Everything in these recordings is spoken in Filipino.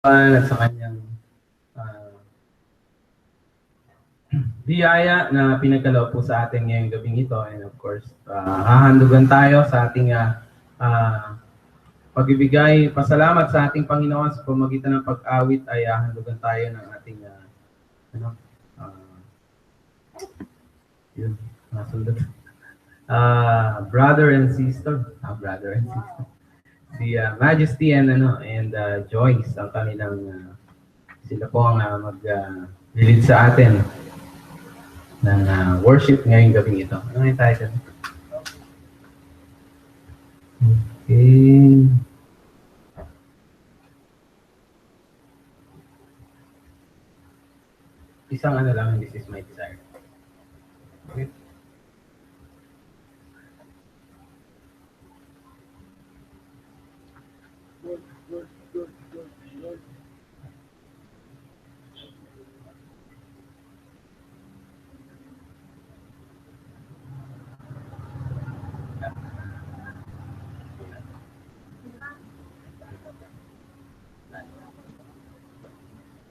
at sa kanyang uh, biyaya na pinagkaloob po sa atin ngayong gabing ito. And of course, hahandugan tayo sa ating pagbibigay pasalamat sa ating Panginoon sa pamagitan ng pag-awit ay hahandugan tayo ng ating yun, nasunod. Brother and sister, si Majesty and Joyce ang kanilang sila po ang mag-lead sa atin ng worship ngayong gabing ito. Ano yung title? Okay. Isang lang, this is my desire. Okay.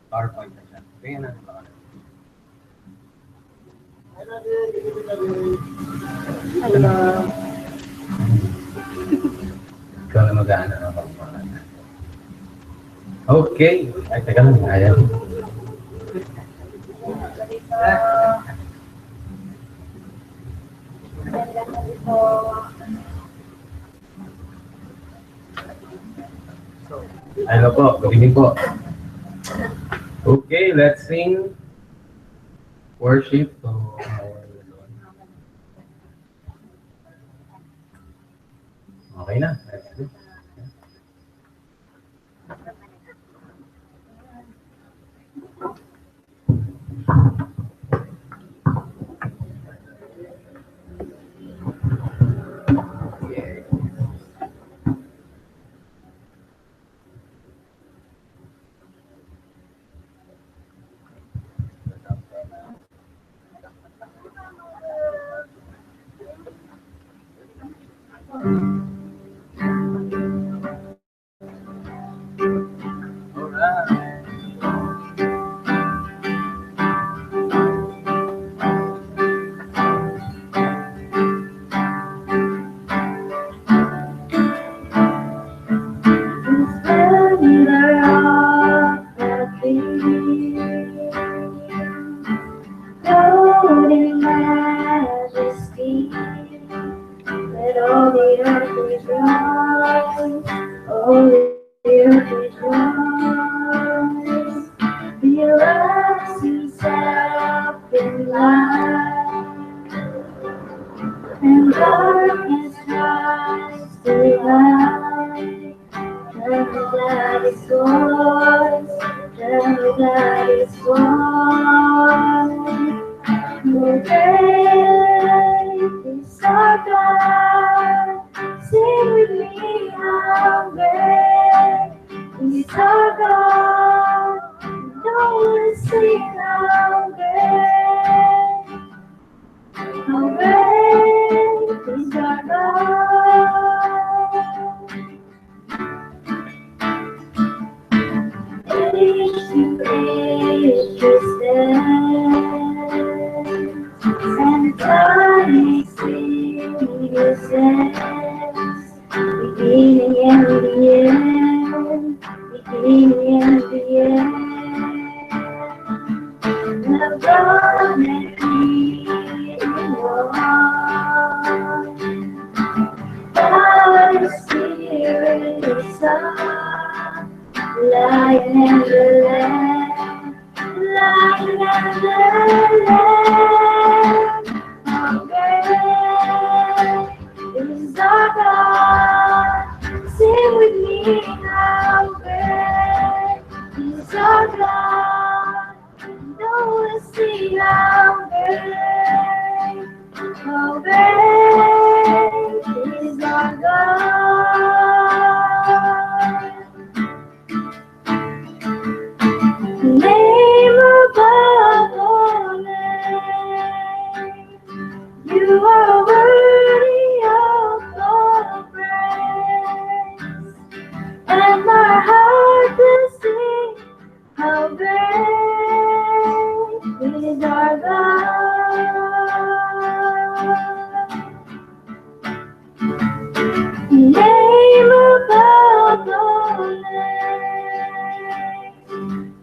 PowerPoint na siya. Kaya na ba? Hello. Ikaw na mag-aano na ba? Okay. Ay, teka lang. Ayan. Hello po. Good evening po. Okay, let's sing worship to our Lord. Okay na. Let's do.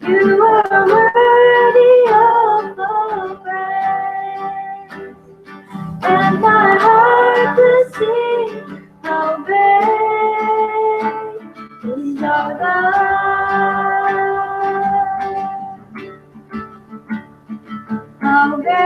You are worthy of all praise, and my heart will sing how great is our God. How great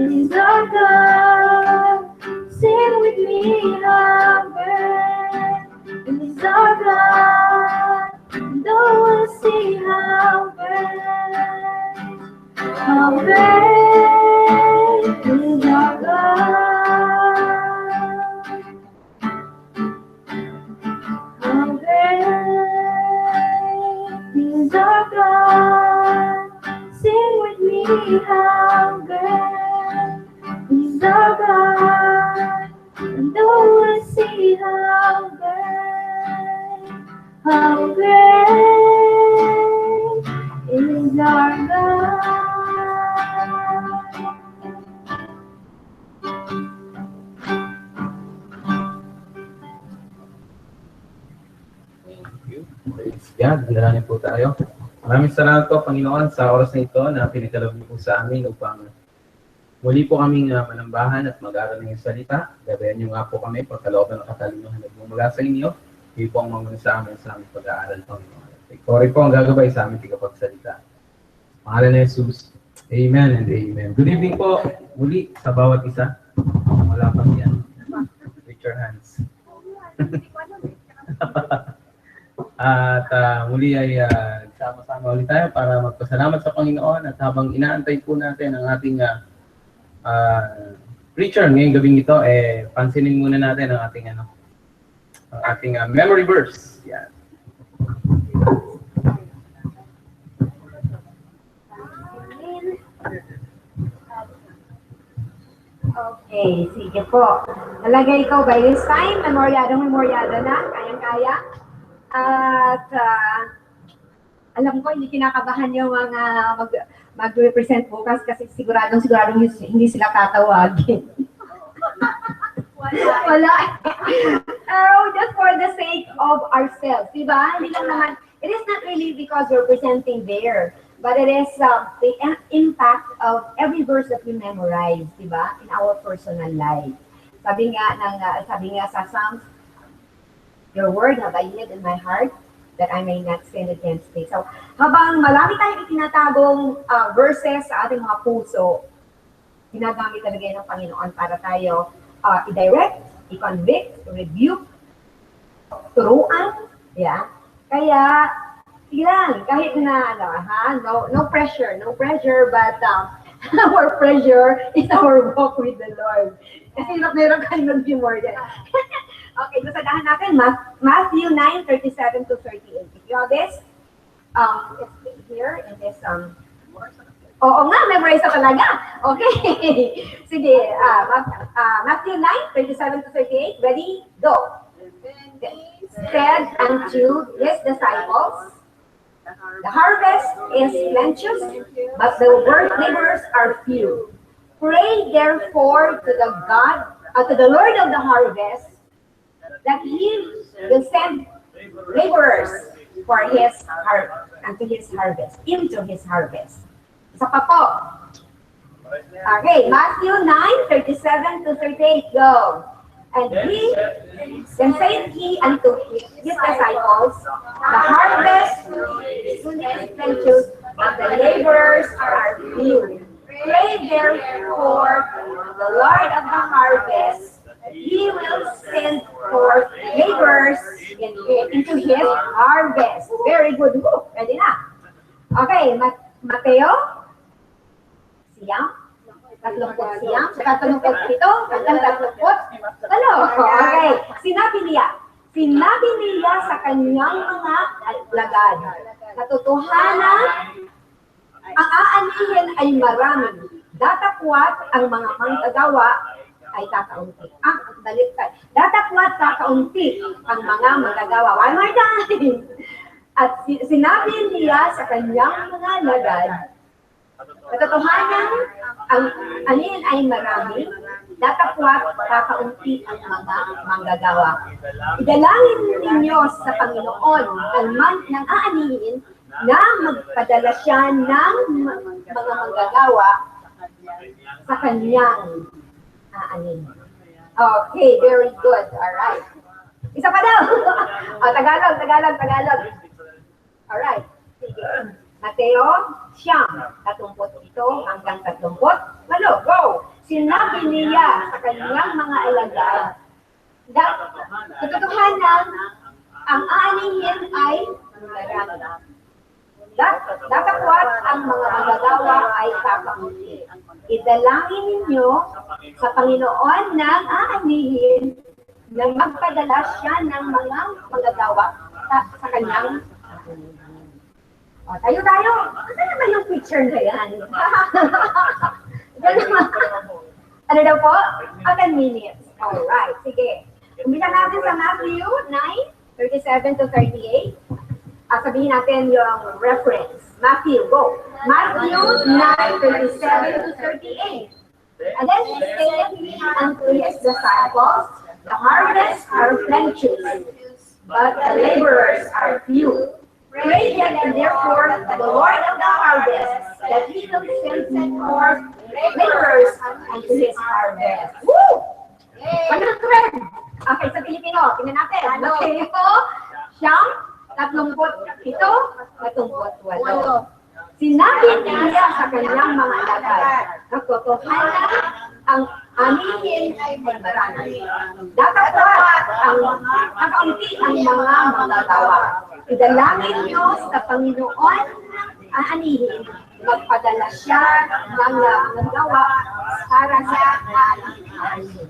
is our God. Sing with me, how great is our God. And oh, we'll see how great is our God. How great is our God. Sing with me, how great is our God. And oh, we'll see how great is our God. Thank you. Praise God. Dalangin po tayo. Maraming salamat po, Panginoon, sa oras na ito na pinitalog niyo po sa amin upang muli po kaming manambahan at mag-aaral ng iyong salita. Gabayan niyo nga po kami pagkalooban ng katalinuhan na bumula sa inyo. Hindi po ang mamuna sa amin pag-aaral, Panginoon. Ikaw rin po ang gagabay sa amin tigapagsalita. Pangalan ni Jesus. Amen and amen. Good evening po muli sa bawat isa. Wala pang yan. With your hands. At muli ay sama-sama ulit tayo para magpasalamat sa Panginoon at habang inaantay po natin ang ating preacher ngayong gabing ito, pansinin muna natin ang ating memory verse. Yan. Okay, sige po. Talaga ikaw by this time, memoryado na, kayang-kaya. At alam ko, hindi kinakabahan yung mga mag-represent bukas kasi siguradong hindi sila tatawagin. Wala. Just for the sake of ourselves, diba? Hindi lang naman, it is not really because we're presenting there, but it is the impact of every verse that we memorize, diba? In our personal life. Sabi nga sa Psalms, your word have I hid in my heart that I may not sin against thee. So, habang marami tayong itinatagong verses sa ating mga puso, ginagamit talaga yan ng Panginoon para tayo i-direct, i-convict, rebuke, turuan, yeah. Kaya, yan, kahit na, no pressure, but our pressure is our walk with the Lord. Kasi meron kayo mag-humor din. Okay, basadahan natin, Matthew 9:37 to 38. If you have this, it's here in this, oo nga, memorize na talaga. Okay. Sige, Matthew 9:37 to 38. Ready? Go. Said unto his disciples, the harvest is plenteous, but the laborers are few. Pray therefore to the Lord of the harvest, that He will send laborers for into His harvest. Isa pa po. Okay, Matthew 9:37 to 38. Go. And then said he unto his disciples, the harvest is plenteous, but the laborers are few. Pray therefore to the Lord of the harvest, He will send forth laborers into His harvest. Very good. Ready na. Okay, Mateo. Siyam. 30 siyam. Saka 37. Ano? Okay. Sinabi niya sa kanyang mga alagad, katotohanan, ang aanihin ay marami. Datakwat ang mga manggagawa ay kakaunti. Datakwat kakaunti ang mga manggagawa. One more time. At sinabi niya sa kanyang mga alagad, katotohanan, ang anin ay marami, datapwat kakaunti ang mga manggagawa. Idalangin ninyo sa Panginoon ng aanihin na magpadala siya ng mga manggagawa sa kanyang aanihin. Okay, very good. Alright. Isa pa daw. Tagalog. Alright. Sige. Mateo, siyam, 37 hanggang 38. Go! Sinabi niya sa kanyang mga alagad, katotohanan, ang aanihin ay datapwat ang mga magagawa ay kakaunti. Idalangin ninyo sa Panginoon ng aanihin na magpadala siya ng mga magagawa sa kanyang tayo. Ano naman yung picture na yan? Ano daw po? 10 minutes. Alright, sige. Umpisa natin sa Matthew 9:37 to 38. Sabihin natin yung reference. Matthew, go. Matthew 9:37 to 38. And then he said unto his disciples, the harvest are plenteous, but the laborers are few. Pray ye therefore to the Lord of the harvest, that he will send forth laborers unto his harvest. Woo! 100! Okay, sa Pilipino, tingnan natin. Mateo, siyam, 37, 38. Sinabi niya sa kanyang mga alagad, katotohanan, ang anihin ay marami. Datapwat ang kakaunti ang mga magagawa. Idalangin niyo sa Panginoon ang anihin, magpadala siya ng magagawa para sa anihin.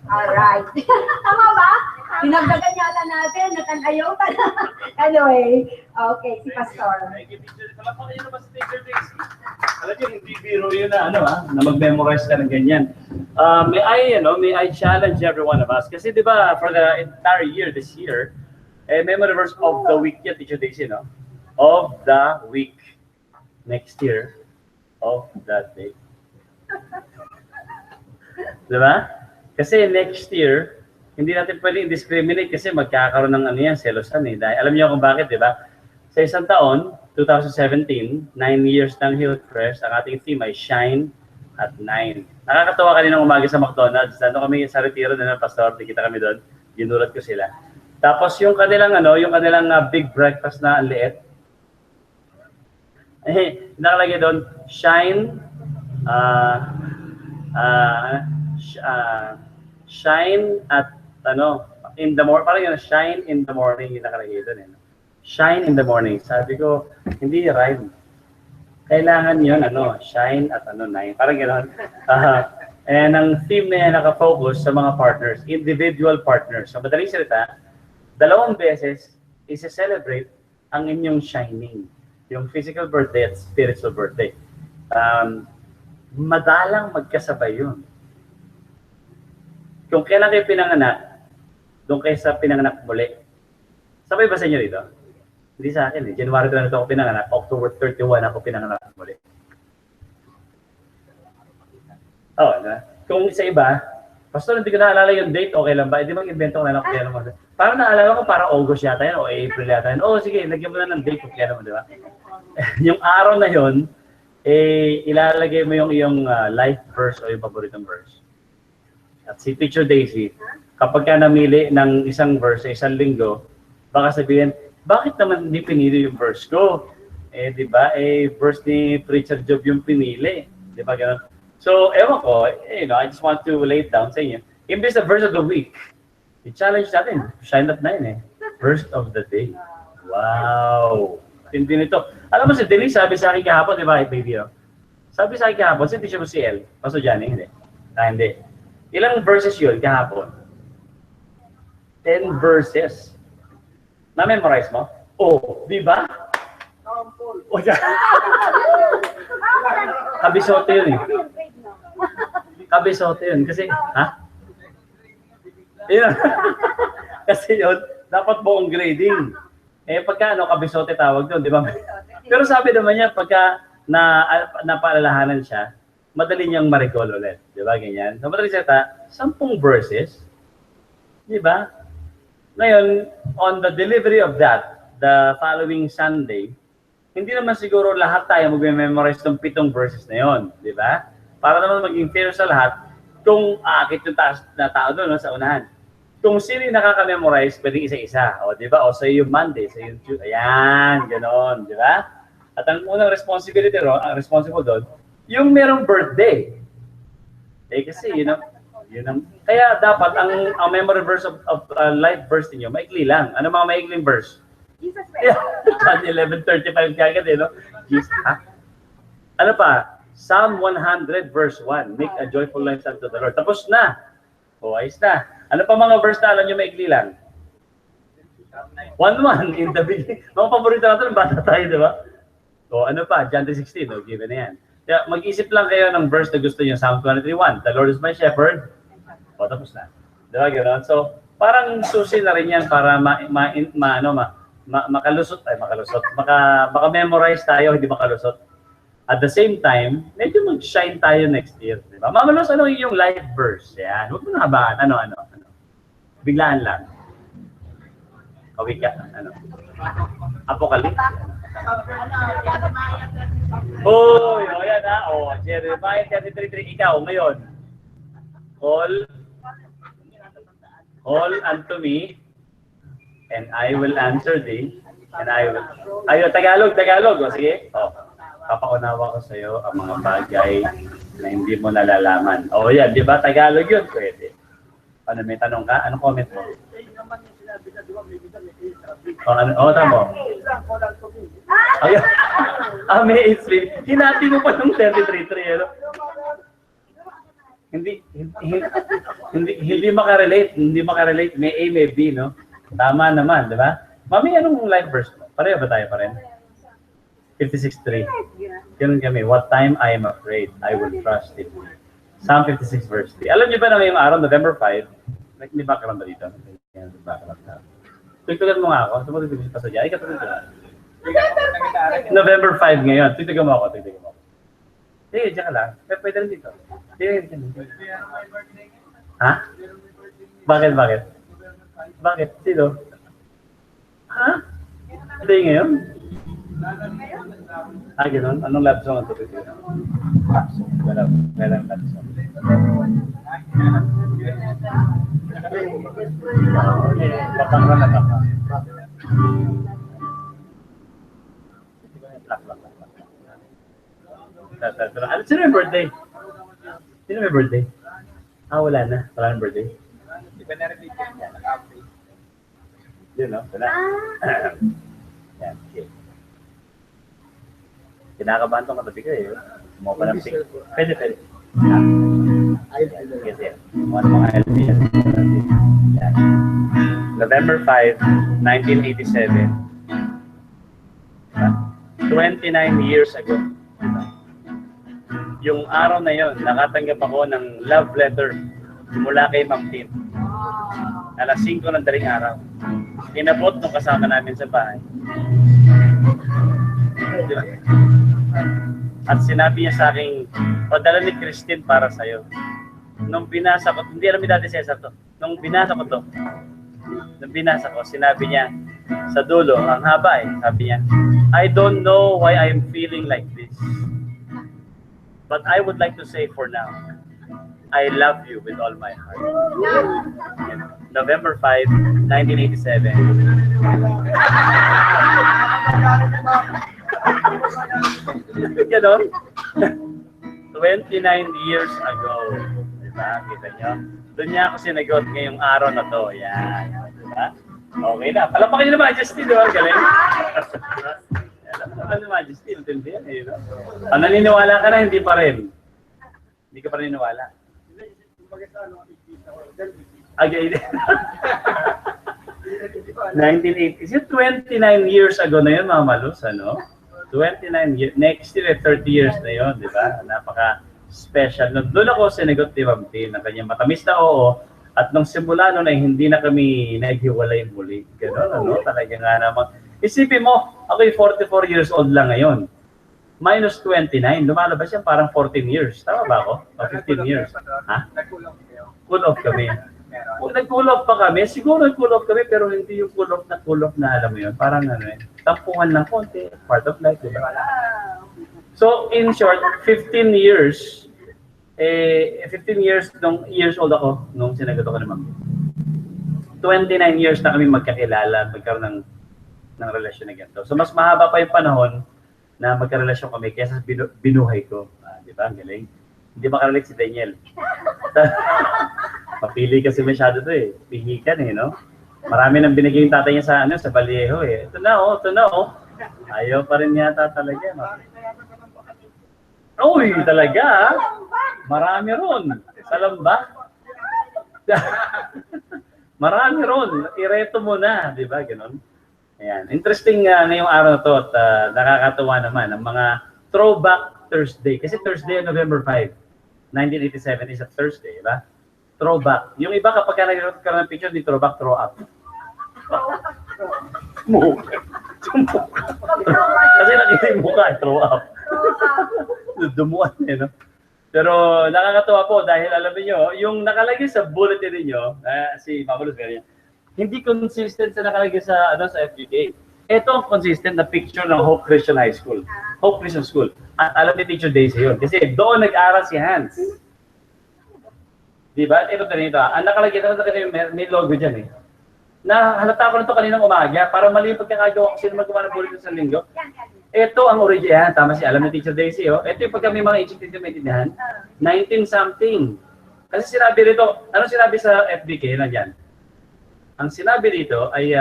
Alright. Tama ba? Dinagdagan yata natin, natanayaw pa. Anyway, okay, si Pastor. Kalapang yun naman sa Teacher Daisy. Alam niyo, hindi biro yun na, na mag-memorize ka ng ganyan. May I challenge every one of us. Kasi di ba, for the entire year, this year, memory verse of the week yan, Teacher Daisy, no? Of the week. Next year, of that day. Di ba? Kasi next year, hindi natin pwedeng discriminate kasi magkakaroon ng selosan eh. Dahil, alam niyo kung bakit, di ba? Sa isang taon, 2017, 9 years ng Hillcrest, ang ating theme ay Shine at 9. Nakakatawa kaninang umaga sa McDonald's. Nandun kami sa retiro na ng pastor, kita kami doon, ginulat ko sila. Tapos yung kanilang big breakfast na ang liit, nakalagay doon, Shine, shine at in the morning, parang yun, shine in the morning, yung nakalagay doon. Shine in the morning. Sabi ko, hindi rhyme. Kailangan yun, shine at 9. Parang gano'n. And ang theme na yan nakafocus sa mga partners, individual partners. So, madaling salita, 2 beses isi-celebrate ang inyong shining. Yung physical birthday at spiritual birthday. Madalang magkasabay yun. Kung kailan kayo pinanganak, doon kayo sa pinanganak muli. Sabay ba sa inyo dito? Hindi sa akin eh. January 22 ako pinanganak, October 31 ako pinanganak muli. Kung sa iba, Pastor, hindi ko naalala yung date, okay lang ba? Hindi mag-invento ko na lang kung kailan mo. Parang naalala ko, para August yata yan o April yata yan. Sige, lagyan mo na ng date kung kailan mo, di ba? Yung araw na yun, ilalagay mo yung iyong life verse o yung paboritong verse. At si Teacher Daisy, kapag ka namili ng isang verse sa isang linggo, baka sabihin, bakit naman hindi pinili yung verse ko? Di ba? Verse ni Preacher Job yung pinili. Di ba ganun? So, ewan ko, I just want to lay it down sa inyo. Imbes na verse of the week, i-challenge natin. Shine at 9 Verse of the day. Wow! Tindi nito. Alam mo si Denise, sabi sa akin kahapon, di ba, baby? Sabi sa akin kahapon, si Teacher mo si El. Pastor Johnny, hindi. Hindi. Ilang verses yun kahapon? 10 verses. Na-memorize mo? Di ba? Kabisote yun eh. Kabisote yun. Kasi, Yun. Kasi yun, dapat buong grading. Pagka kabisote tawag doon, di ba? Pero sabi naman niya, pagka napaalalahanan siya, madali niyang ma-recall ulit. Di ba, ganyan? So, madali salita, 10 verses. Di ba? Ngayon, on the delivery of that, the following Sunday, hindi naman siguro lahat tayo mag-memorize ng 7 verses na yon, di ba? Para naman maging fair sa lahat, kung aakit yung tao doon sa unahan. Kung sino yung nakaka-memorize, pwedeng isa-isa. O, di ba? O, sa yung Monday, sa yung Tuesday. Ayan, gano'n, di ba? At ang unang responsibility ang responsible doon, yung merong birthday. Eh, kasi, yun ang kaya dapat, ang memory verse of life verse niyo maikli lang. Ano mga maikling verse? Jesus Yeah. John 11:35 kagad no? Jesus, ha? Ano pa? Psalm 100 verse 1. Make a joyful noise unto the Lord. Tapos na. O, ayos na. Ano pa mga verse na alam nyo maikli lang? 1:1 in the beginning. Mga paborito natin ng bata tayo, di ba? O, ano pa? John 3:16. O, given na yan. Kaya mag-isip lang kayo ng verse na gusto nyo. Psalm 23:1. The Lord is my shepherd. O, tapos na. Di ba, gano'n? So, parang susi na rin yan para makalusot. Maka-memorize tayo, hindi makalusot. At the same time, medyo mag-shine tayo next year. Di ba? Mamalos, ano yung life verse? Yan. Huwag mo na habaan. Ano. Biglaan lang. Okay ka. Ano? Apocalypse. Oh, yan ha. Oh, Jeremiah 33:3. Ikaw, ngayon. Call unto me, and I will answer thee, and I will... Ayun, Tagalog. O, sige. Oh. Papaunawa ko sa iyo ang mga bagay na hindi mo nalalaman. O yan, di ba? Tagalog yun. Pwede. Ano, may tanong ka? Anong comment mo? Tama. Ayun. May 8 hinati mo pa yung 33:3. Ano? Hindi makarelate. May A, may B, no? Tama naman, di ba? Mami, anong life verse mo? Pareho ba tayo pa rin? 56:3. Ganun kami. What time I am afraid, I will trust in you. Psalm 56 verse 3. Alam niyo ba na ngayong araw, November 5, may background ba dito? Tugtugan mo nga ako. Tumutugtugin pa sa dyan. Ay, katulad. November 5 ngayon. Tugtugan mo ako. Sige, dyan ka lang. Pwede rin dito. Sige. Ha? Bakit? Sino? Ha? Hindi ngayon? Gano'n? Anong love song ang tutuloy? Walang love song. Bakang na ka. Sino may birthday? Wala na. Wala na birthday. Yun, no? Wala. Yan, okay. Kinakabahan tong katabi ko eh. Mo pa ng pink. Pwede. Kasi, mga LBS. November 5, 1987. 29 years ago. Yung araw na yon, nakatanggap ako ng love letter mula kay Ma'am Tin. Alas 5 ng daling araw. Inabot nung kasama namin sa bahay. Diba? At sinabi niya sa akin, padala ni Christine para sa'yo. Nung binasa ko, hindi alam ni Dati Cesar to. Nung binasa ko, sinabi niya sa dulo, ang haba eh, sabi niya, I don't know why I'm feeling like this. But I would like to say for now, I love you with all my heart. November 5, 1987. Ganon? 29 years ago. Diba? Kita nyo? Doon niya ako sinagot ngayong araw na to. Yan. Diba? Okay na. Palapakin niyo naman, Majesty. Diba? Galing. Alam mo naman naman, Majesty. Matindi yan eh. Ang naniniwala ka na, hindi pa rin. Hindi ka pa rin naniniwala. Okay. 1980. Is it 29 years ago na yun, Mama Malus, ano? 29 years. Next year, 30 years na yun, di ba? Napaka-special. Doon ako sinagot ni Ma'am Tin na kanyang matamis na oo. At nung simula noon ay hindi na kami naghiwalay muli. Ganon, ano? Talaga nga naman. Isipin mo, ako yung 44 years old lang ngayon. minus 29. Lumalabas yan parang 14 years. Tama ba ako? O 15 years. Ha? Cool off kami. Kung nag-cool off pa kami, siguro nag-cool off kami, pero hindi yung cool off na alam mo yun. Parang ano eh, tampungan lang konti. Part of life, di ba? So, in short, 15 years, 15 years old ako nung sinagot ako ni Ma'am. 29 years na kami magkakilala, magkaroon ng relasyon na ganito. So, mas mahaba pa yung panahon na magkarelasyon kami kaysa binuhay ko. Di ba? Ang galing. Hindi makarelate si Daniel. Papili kasi masyado to eh. Pihikan eh, no? Marami nang binigay yung tatay niya sa Vallejo eh. Ito na oh. Ayaw pa rin yata talaga. No? Uy, talaga. Marami ron. Sa Lambak. Marami ron. Ireto mo na. Di ba? Ganon. Ayan. Interesting na yung araw na to at nakakatuwa naman ang mga throwback Thursday. Kasi Thursday, November 5, 1987 is a Thursday, di ba? Throwback. Yung iba kapag nagkaroon ka ng picture, di throwback, throw up. Kasi nakita yung mukha, throw up. Dumuan eh, no? Pero nakakatuwa po dahil alam niyo, yung nakalagay sa bulletin niyo, si Pablo Sverya, hindi consistent sa nakalagay sa FGK. Ito ang consistent na picture ng Hope Christian High School. Hope Christian School. At alam ni Teacher Daisy yun. Kasi doon nag-aral si Hans. Diba? Ito ganito. Ang nakalagay may logo dyan eh. Nahalata ko na ito kaninang umaga para mali yung pagkakagawa ko sino magawa ng bulletin sa linggo. Ito ang original. Tama si alam ni Teacher Daisy. Oh. Ito yung pagka may mga ichik dito maintindihan. 19-something. Kasi sinabi rito, ano sinabi sa FBK na dyan? Ang sinabi dito ay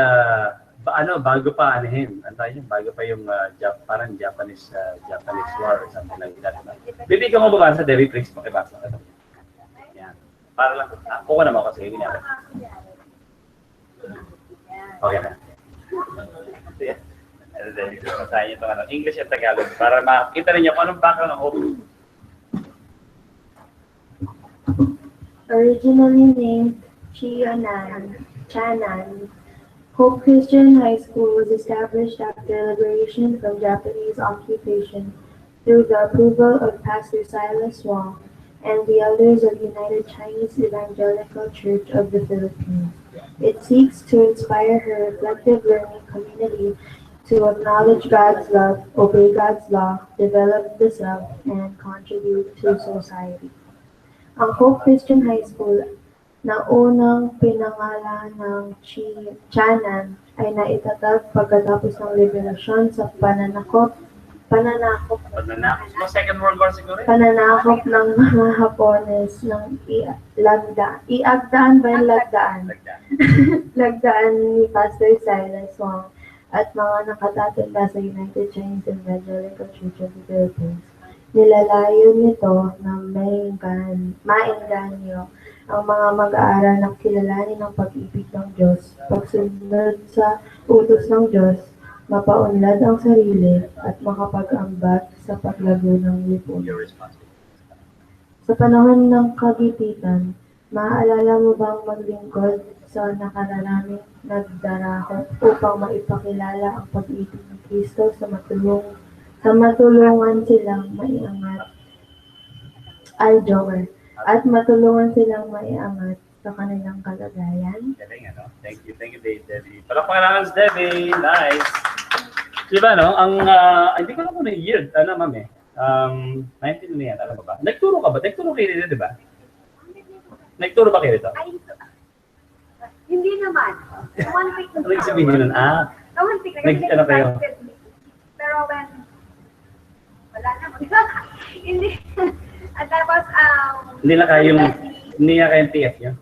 bago pa bago pa yung parang Japanese war or something like that. Bibigyan ko babasa, Debbie, please pakibasa. Yan. Para lang, kuha naman ako kasi ginagawa. Okay na. Basahin ito English at Tagalog para makita ninyo kung anong background ng Hope. Originally named Chanan, Hope Christian High School was established after liberation from Japanese occupation through the approval of Pastor Silas Wong and the elders of United Chinese Evangelical Church of the Philippines. It seeks to inspire her reflective learning community to acknowledge God's love, obey God's law, develop the self, and contribute to society. Ang Hope Christian High School na unang pinangalan ng Chanan ay naitatag pagkatapos ng liberasyon sa pananakop Second World War siguro? Pananakop ng mga Hapones ng lagdaan ni Pastor Silas Wong at mga nakatatanda sa United Chinese Evangelical Church of the Philippines. Nilalayo nito na maengganyo ang mga mag-aaral na kilalanin ang pag-ibig ng Diyos, pagsunod sa utos ng Diyos, mapaunlad ang sarili, at makapag-ambag sa paglago ng lipunan. Sa panahon ng kagipitan, maaalala mo bang maglingkod sa nakararaming nagdarako upang maipakilala ang pag-ibig ng Kristo sa matulungan silang maiangat at matulungan silang maiangat sa kanilang kalagayan? Galing, ano? Thank you, Debbie. Palakpakan si Debbie. Nice. Diba, no? Hindi ko alam kung na year. Ma'am eh. 19 na yan. Alam mo ba? Nagturo ka ba? Nagturo kayo dito, di ba? Nagturo ba kayo dito? Hindi naman. One week na. Ano yung sabihin nun? One week na. Ano kayo? Pero when, wala na. Hindi. At tapos, Hindi na kayong TF nyo?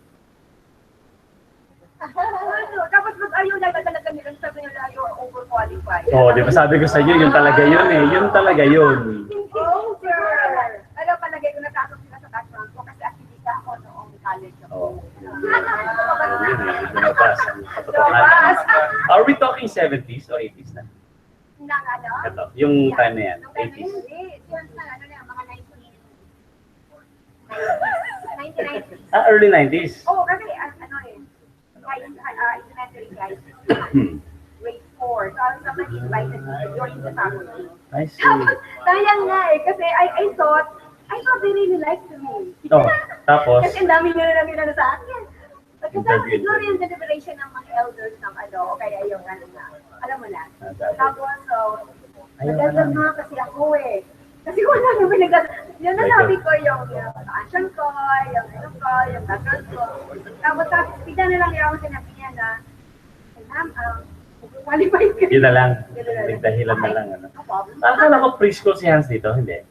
tapos ayaw na talaga nila, sabi nila ayaw overqualified. Oo, di ba sabi ko sa iyo, yung talaga yun eh. Yun talaga yun. Oh, sir. Alam palagay ko natasok sila sa background ko kasi aktivita ako noong college ako. Are we talking 70s or 80s na? Nang ano? Ito, yung time na yan, 80s. Hindi, yun na, mga 1990s. Early 90s. Oh, kasi elementary guys. Grade 4. So, sa someone invited me to join the family. I see. Tapos, sayang nga eh, kasi I thought they really liked me. Oh, tapos, Kasi ang dami nila sa akin. Kasi Interview. siguro yung deliberation ng mga elders ng ano, kaya yung ano na, alam mo na. Sabi. Tapos, so, Ayaw nagdadag na. nga kasi ako eh. Kasi wala naman yun na sabi ko yung passion ko, yung ano ko, yung background ko. Tapos, bigla na lang yung sinabi niya na, ma'am, qualified ka. Yun na lang. Nagdahilan na lang. Ano. Akala ko preschool si Hans dito, hindi.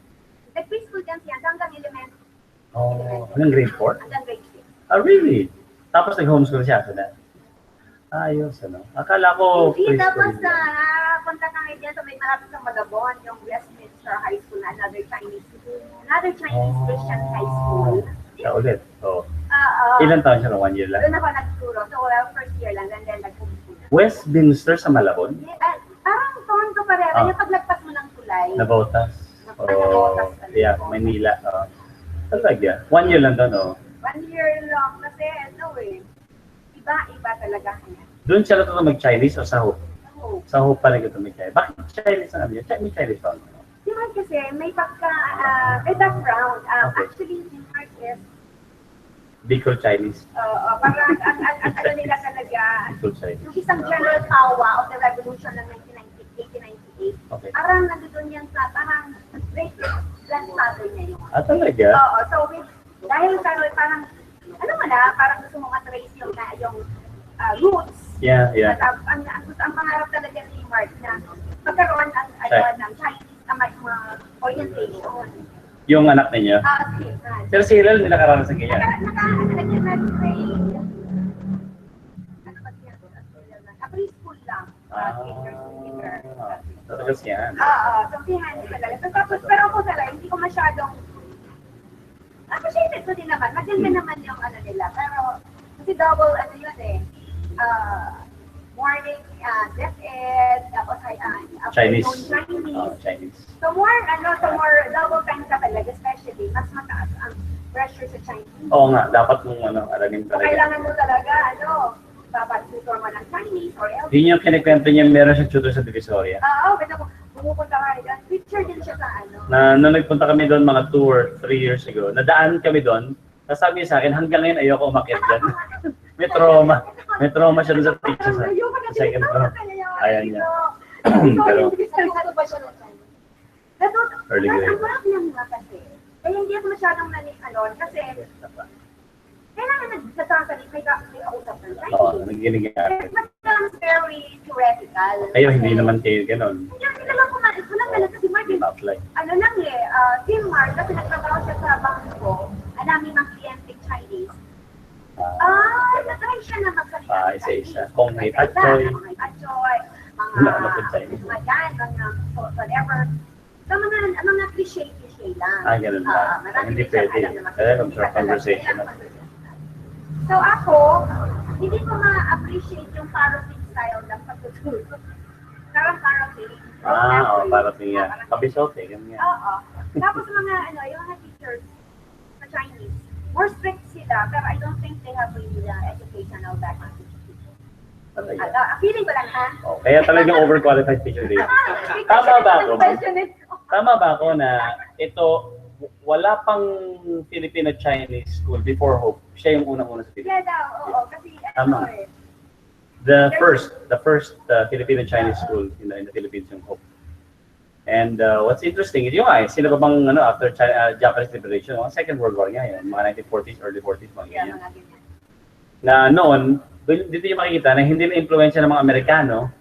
Nag-preschool yan siya hanggang elementary, Oh, hanggang grade 4? hanggang grade 6. Ah, really? Tapos nag-homeschool siya after that? Ayos, ano? Akala ko Hindi, tapos preschool. punta kami dyan sa may malapit sa Malabon, yung Westminster High School, another Chinese Christian high school. Siya ulit. Oh. Oo. Ilan taon siya? 1 year lang? Doon ako nagturo. So, first year lang, and then nag-homeschool. Westminster sa Malabon? Parang toon ko pareho. Ah. Yung paglagpas mo ng tulay. Nabotas? Nabotas. Yeah, Manila. Talaga. 1 year lang doon, oh. 1 year lang kasi, ano eh. Iba talaga kanya. Doon siya natuto mag-Chinese o sa Hope? Oo. Sa Hope pa rin ito mag-Chinese. Bakit Chinese ang ano yun? May Chinese pa. Si Mark kasi, may may background. Okay. Actually, si Mark is, Bicol Chinese. parang ang ano nila talaga, Bicol Chinese. yung isang general power of the revolution ng 1898, Okay. parang nandun yan sa, parang great grandfather niya yung. Ah, talaga? Oo, so dahil parang, ano mo na, parang gusto mong trace yung roots. Yeah, yeah. At ang pangarap talaga ni Mark na magkaroon ng Chinese mga orientation. Yung anak ninyo? Okay, Pero si Hilal, hindi nakaranas ng ganyan. preschool lang. Talaga siya. Oo, so behind talaga. So, tapos, pero ako talaga, hindi ko masyadong appreciated ko din naman. Maganda naman yung ano nila. Pero, kasi double, ano yun eh, morning, DepEd, tapos Chinese. Chinese. Chinese. So more double time ka talaga, especially, mas mataas ang pressure sa Chinese. Oo nga, dapat mong aralin So, talaga. kailangan mo talaga, dapat tutor mo ng Chinese or else. Yun yung kinikwento niya, meron siyang tutor sa Divisoria. Oo, kasi pumupunta ka rin. Picture din siya sa Nung nagpunta kami doon mga 2 or 3 years ago, nadaan kami doon, sabi niya sa akin, hanggang ngayon ayoko umakyat dyan. May trauma. May trauma siya doon sa teacher sa second floor. Ayan niya. Pero, early grade. Ang marap lang nga kasi. Kaya hindi ako masyadong nanin-alon kasi kailangan nagsasasalit, may kausap ng Chinese. Oo, nagiginig It becomes very theoretical. kayo, hindi naman kayo ganun. Hindi lang kumain. Wala talaga si Mark. Apply. Ano lang si Mark, kasi nagtrabaho siya sa bangko, ang daming mga kliyente Chinese. Natry siya na magsalita. Isa-isa. Kung may patchoy. Kung may patchoy, Wala naman sa Chinese. mga yan, mga whatever. So, mga cliche lang. Ganun lang. Marami Hindi din siyang pwede. alam na Kaya hindi mag-short pa talaga. conversation. So ako, hindi ko ma-appreciate yung parroting style ng pagtuturo. Parang parroting. Parating yan. Kabisote, ganyan. Oo. Tapos yung mga teachers sa Chinese, more strict sila, pero I don't think they have really educational background. Feeling ko lang, ha? Kaya talagang overqualified teacher dito. Tama ba ako? Tama ba ako na ito, wala pang Filipino-Chinese school before Hope? Siya yung unang-una sa Pilipinas. Yeah, oo. Kasi Tama. The first Filipino-Chinese school in the Philippines yung Hope. And what's interesting, yun nga, sila ba bang after Japanese liberation, Second World War nga yun, mga 1940s, early 40s, mga ganyan. mga ganyan. Na noon, dito yung makikita na hindi na influensya ng mga Amerikano,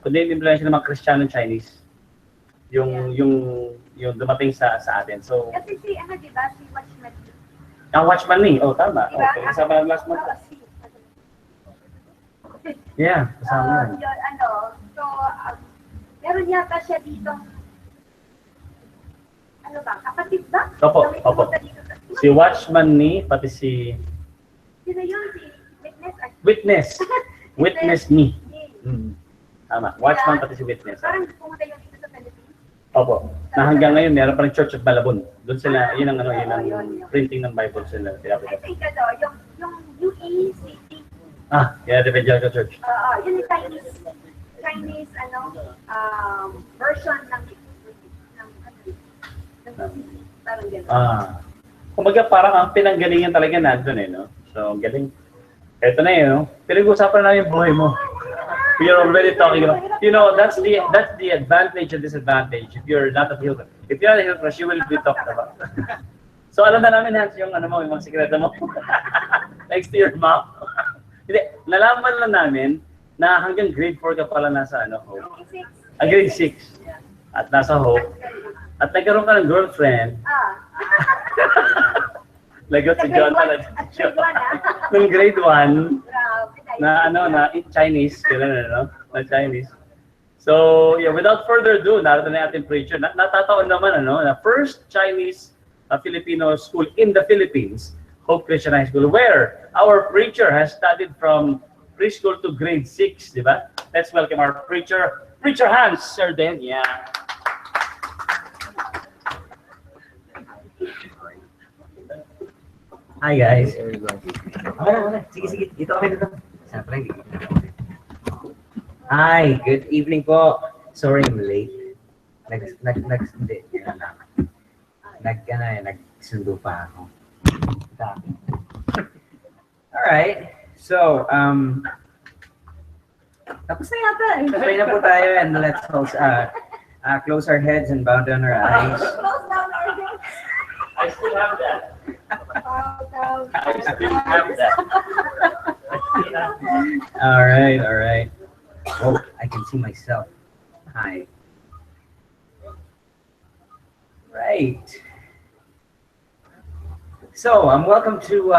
kundi yung influensya ng mga Kristiyano-Chinese. Yung dumating sa atin. So, Kasi diba, si Watchman. ang Watchman Nee, tama. Diba? Okay, kasama last month. Yeah, kasama yun. So, meron yata siya dito, kapatid ba? Opo, Na may opo. pumunta dito sa- Si Watchman Nee, pati si Sino yun? Si Witness. Witness Nee. Nee. Tama. Watchman pati si Witness. Parang pumunta yun dito sa Philippines. Opo. Na hanggang ngayon, meron pa rin Church of Malabon. Doon sila, yun ang printing ng Bible sila. I think yung UECT, Yeah, the Evangelical Church. yun yung Chinese Chinese, version ng parang gano'n. Kumbaga parang ang pinanggalingan talaga nandun eh, no? So, galing. Ito na yun, no? Pinag-usapan na namin yung buhay mo. We are already talking about, you know, that's the advantage and disadvantage if you're not a Hilton. If you're not a Hilton, you will be talked about. So, alam na namin, Hans, yung ano mo, yung mga sikreto mo. Next to your mom. Hindi, nalaman lang namin na hanggang grade 4 ka pala nasa Hope. Grade 6. At nasa Hope. At nagkaroon ka ng girlfriend. Lagot si John talaga. Nung grade 1, na Chinese, na Chinese. So, yeah, without further ado, narito na ating preacher. Natataon naman, na first Chinese Filipino school in the Philippines, Hope Christian High School, where our preacher has studied from preschool to grade 6, di ba? Let's welcome our preacher, Preacher Hans, Sir Den. Yeah. Hi guys. Sige. Dito kami dito. Siyempre. Hi, good evening po. Sorry I'm late. Nagsundo pa ako. Alright. So, tapos na yata. Pray na po tayo and let's close our heads and bow down our eyes. Close down our doors. I still have that. I still have that. All right. Oh, I can see myself. Hi. Right. So, welcome to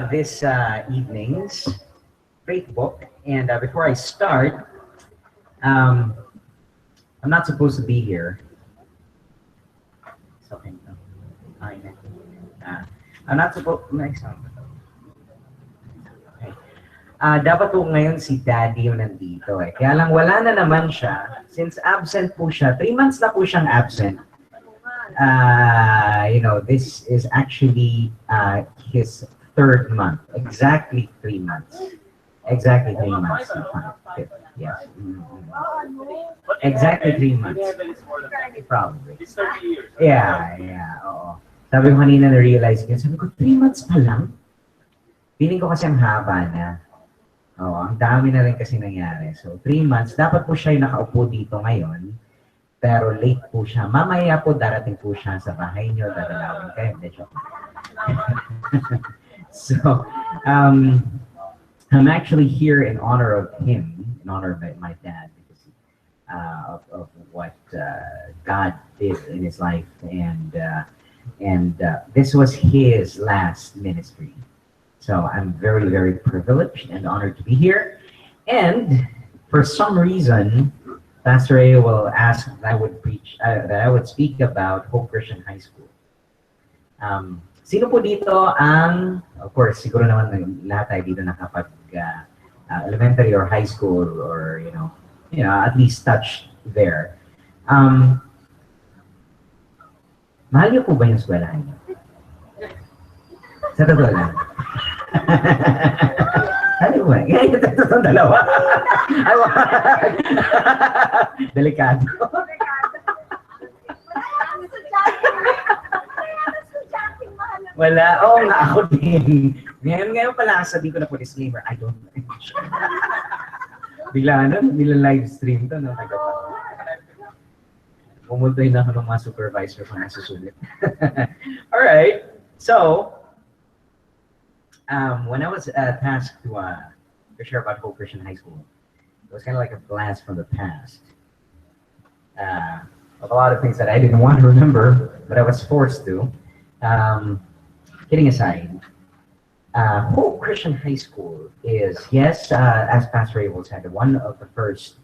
this evening's faith book. And before I start, I'm not supposed to be here. It's okay. I'm not supposed. Next time. Okay. Dapat po ngayon si Daddy yung nandito eh. Kaya lang wala na naman siya. Since absent po siya, 3 months na po siyang absent. This is actually his 3rd month. Exactly 3 months. Exactly 3 months. Yes. Exactly 3 months. Probably. Yeah. Oo. Sabi ko kanina na-realize ko, sabi ko, 3 months pa lang? Feeling ko kasi ang haba na. Oo, ang dami na rin kasi nangyari. So, 3 months. Dapat po siya yung nakaupo dito ngayon. Pero late po siya. Mamaya po darating po siya sa bahay niyo. Dadalawin kayo. So, I'm actually here in honor of him, in honor of my dad, because of what God did in his life. And this was his last ministry. So I'm very, very privileged and honored to be here. And for some reason, Pastor A will ask that I would speak about Hope Christian High School. Sino po dito ang, of course, siguro naman lahat tayo dito nakapag elementary or high school or, at least touched there. Mahal niyo po ba yung eskwelahan niyo? Sa totoo lang. Ano ba? Itong dalawa. Delikado. Wala. Oo nga, ako din. Ngayon pala, sabihin ko na po disclaimer, I don't know. Bigla nila-live stream to, no? Pumuntoy na ako ng mga supervisor kung nasusulit. Alright, so, when I was tasked to share about Hope Christian High School, it was kind of like a blast from the past. Of a lot of things that I didn't want to remember, but I was forced to. Kidding aside, Hope Christian High School is, yes, as Pastor Abel said, one of the first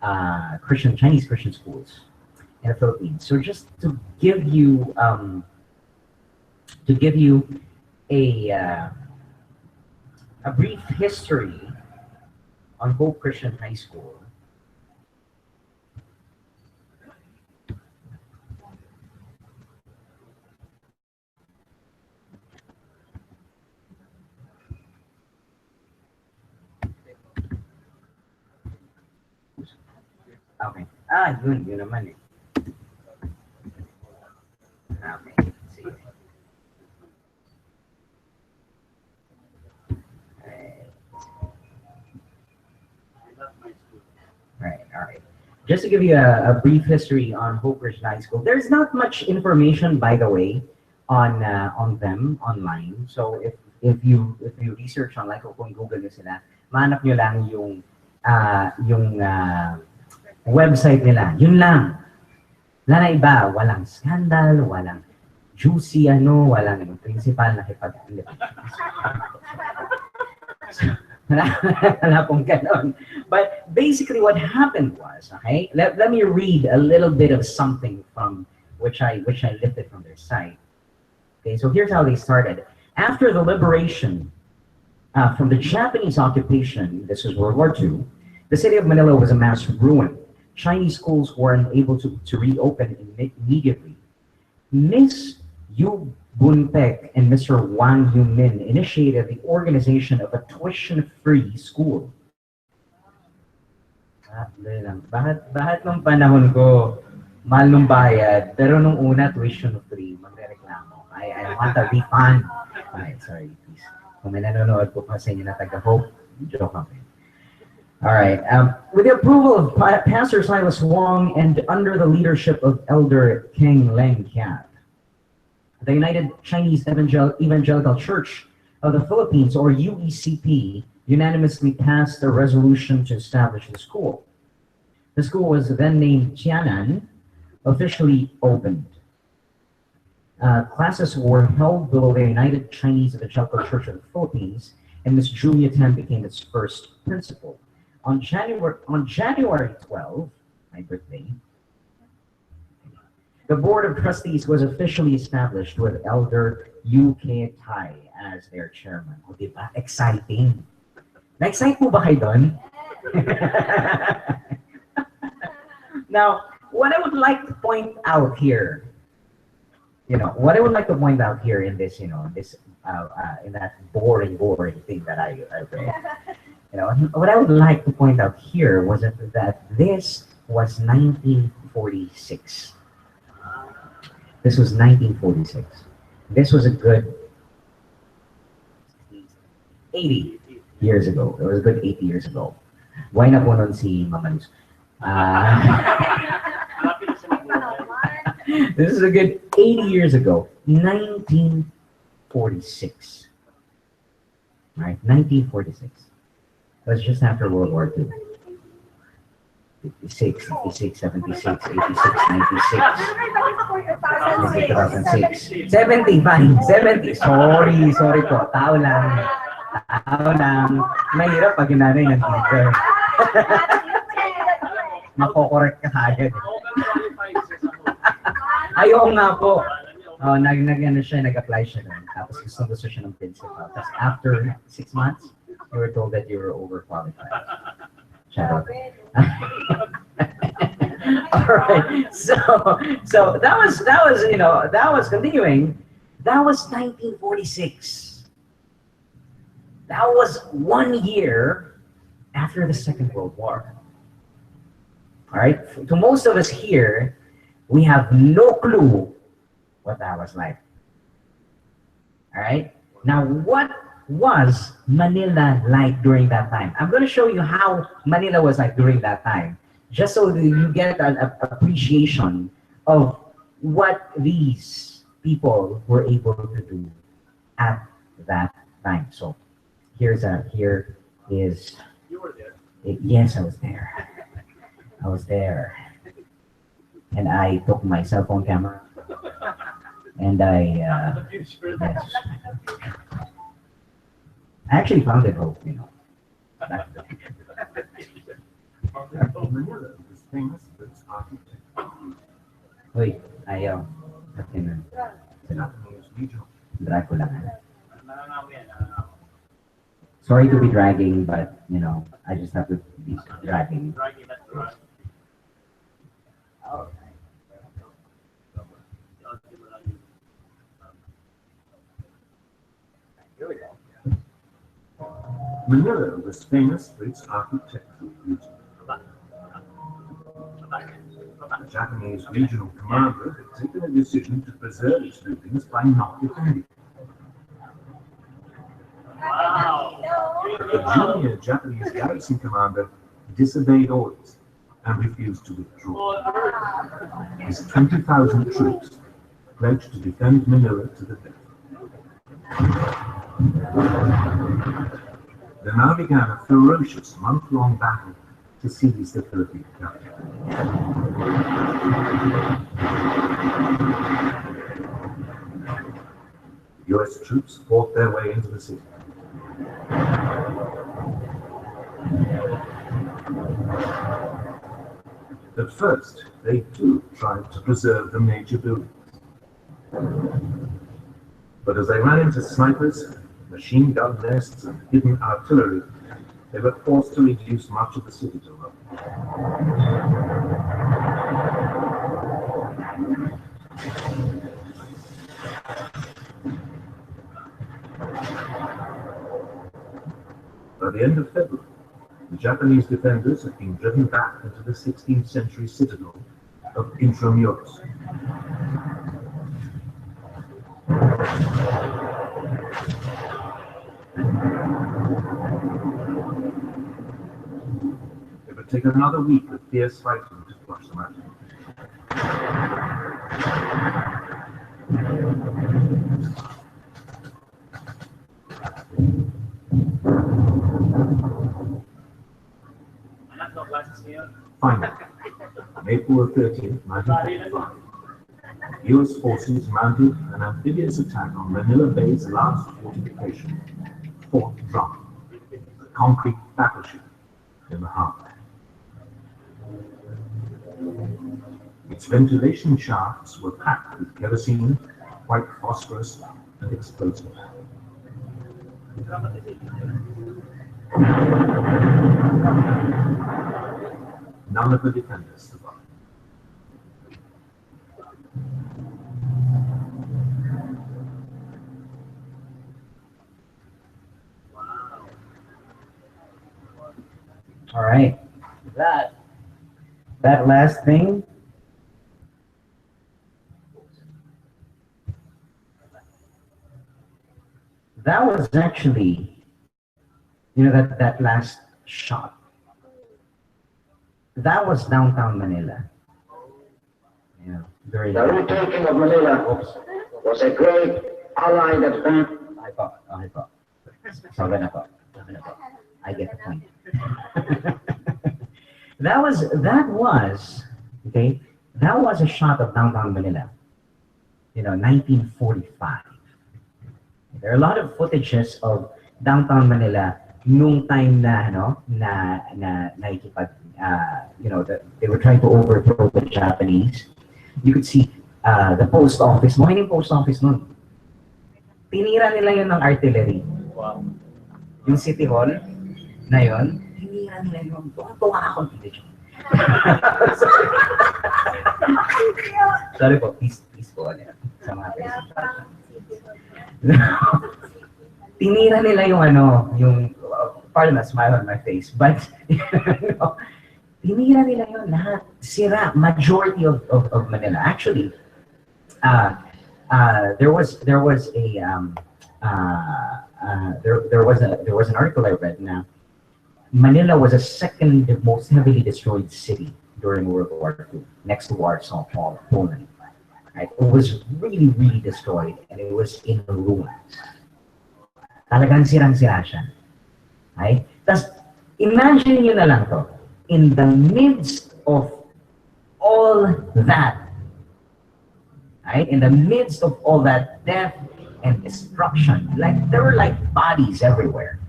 Chinese Christian schools in the Philippines. So just to give you a brief history on Hope Christian High School. Okay. Ah, yun naman eh. Okay, sige. Right, all right. Just to give you a brief history on Hope Ridge High School, there's not much information, by the way, on them online. So if you research online, kung Google nyo sila, mahanap nyo lang yung website nila. Yun lang. Wala na iba, walang scandal, walang juicy walang principal na hindi. Wala pong ganon. But basically what happened was, okay, let me read a little bit of something from which I lifted from their site. Okay, so here's how they started. After the liberation from the Japanese occupation, this is World War II, the city of Manila was a mass ruin. Chinese schools weren't able to reopen immediately. Miss Yu Bunpek and Mr. Wang Yumin initiated the organization of a tuition-free school. Bakit nung panahon ko, mahal nung bayad, pero nung una, tuition-free, magreklamo. I want a refund. Alright, sorry, please. Kung may nanonood po pa sa inyo na taga-Hope, joke lang. All right. With the approval of Pastor Silas Wong and under the leadership of Elder Keng Leng Kiat, the United Chinese Evangelical Church of the Philippines, or UECP, unanimously passed a resolution to establish the school. The school was then named Tianan, officially opened. Classes were held below the United Chinese Evangelical Church of the Philippines, and Miss Julia Tan became its first principal. On January 12, my birthday, the Board of Trustees was officially established with Elder Yu K. Tai as their chairman. O, diba? Exciting. Na-excite mo ba kayo doon? Now, what I would like to point out here, in this, in that boring thing that I read, what I would like to point out here was that this was 1946. This was 1946. This was a good 80 years ago. It was a good 80 years ago. Why na po nun si Mama Luz? This is a good 80 years ago. 1946. All right, 1946. It was just after World War II. 56, 76, 76, 86, 96. 2006. 70, fine. 70. Sorry po. Tao lang. Mahirap pag inanay ng teacher. Makokorek ka agad. Ayaw nga po. Oh, nag-apply siya doon. Tapos gusto siya ng principal. Tapos after 6 months, you were told that you were overqualified. Shut up. All right. So that was continuing. That was 1946. That was 1 year after the Second World War. All right. To most of us here, we have no clue what that was like. All right. Now, what was Manila like during that time? I'm going to show you how Manila was like during that time, just so that you get an appreciation of what these people were able to do at that time. So here is. You were there. Yes, I was there. I was there, and I took my cell phone camera, and I actually found it, Hope, Manila is famous for its architecture. Wait, ayaw. Drag ko lang. Sorry to be dragging, but, I just have to be dragging. Here we go. Manila was famous for its architectural beauty. The Japanese regional commander had taken a decision to preserve its buildings by not defending. The junior Japanese garrison commander disobeyed orders and refused to withdraw. His 20,000 troops pledged to defend Manila to the death. There now began a ferocious month-long battle to seize the Philippine capital. US troops fought their way into the city. At first, they too tried to preserve the major buildings. But as they ran into snipers, machine gun nests, and hidden artillery, they were forced to reduce much of the city to rubble. By the end of February, the Japanese defenders had been driven back into the 16th century citadel of Intramuros. It would take another week of fierce fighting to flush them out. Finally, on April 13th, 1945, US forces mounted an amphibious attack on Manila Bay's last fortification, Fort Drum, a concrete battleship in the harbor. Its ventilation shafts were packed with kerosene, white phosphorus, and explosives. None of the defenders survived. All right. That last thing. That was actually, that last shot. That was downtown Manila. Yeah, very. The retaking of Manila was a great ally that found. I thought. I get the point. That was a shot of downtown Manila. 1945. There are a lot of footages of downtown Manila nung time they were trying to overthrow the Japanese. You could see the post office. Mo yung post office nun. Tinira nila yun ng artillery. Wow. Yung City Hall na yun, tinira nila yun. Tuwa ako dito. Sorry po, peace po. Sa mga tinira nila yung pardon a smile on my face, but tinira nila yun lahat. Sira, majority of Manila. Actually, there was an article I read na Manila was the second most heavily destroyed city during World War II, next to Warsaw, Poland. Right? It was really, really destroyed, and it was in ruins. Talagang sirang-sira siya. Right? Tapos, imagine nyo na lang to, in the midst of all that, right? In the midst of all that death and destruction, like there were like bodies everywhere.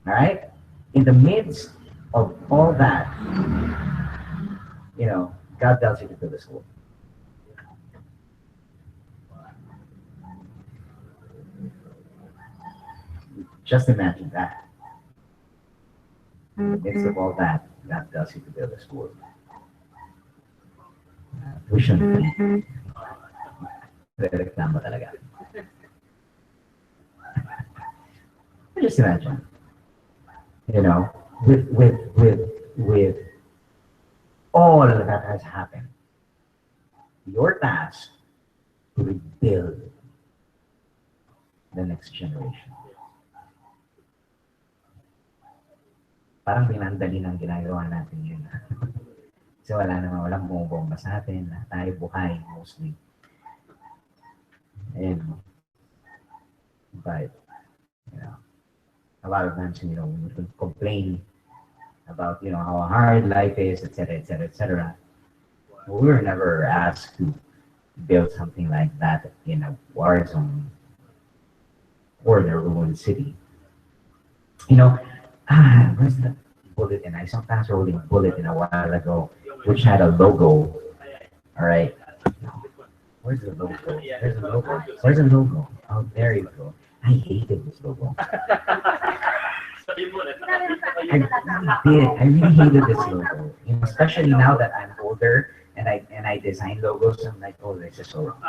Right? In the midst of all that, God tells you to build a school. Just imagine that. In the midst of all that, God tells you to build a school. Tuition fee. Reklamo talaga. Just imagine. With all that has happened, your task to rebuild the next generation. Parang binandali ng ginagawa natin yun. Kasi walang bumubomba sa atin. Tayo buhay mostly. But, a lot of times, we can complain about, how hard life is, etc., etc., etc. We were never asked to build something like that in a war zone or in a ruined city. Where's the bulletin? I saw Pastor holding a bulletin a while ago, which had a logo. All right. Where's the logo? Where's the logo? Where's the logo? Oh, there you go. I hated this logo. I really hated this logo. Especially now that I'm older and I design logos, I'm like, oh, this is so wrong.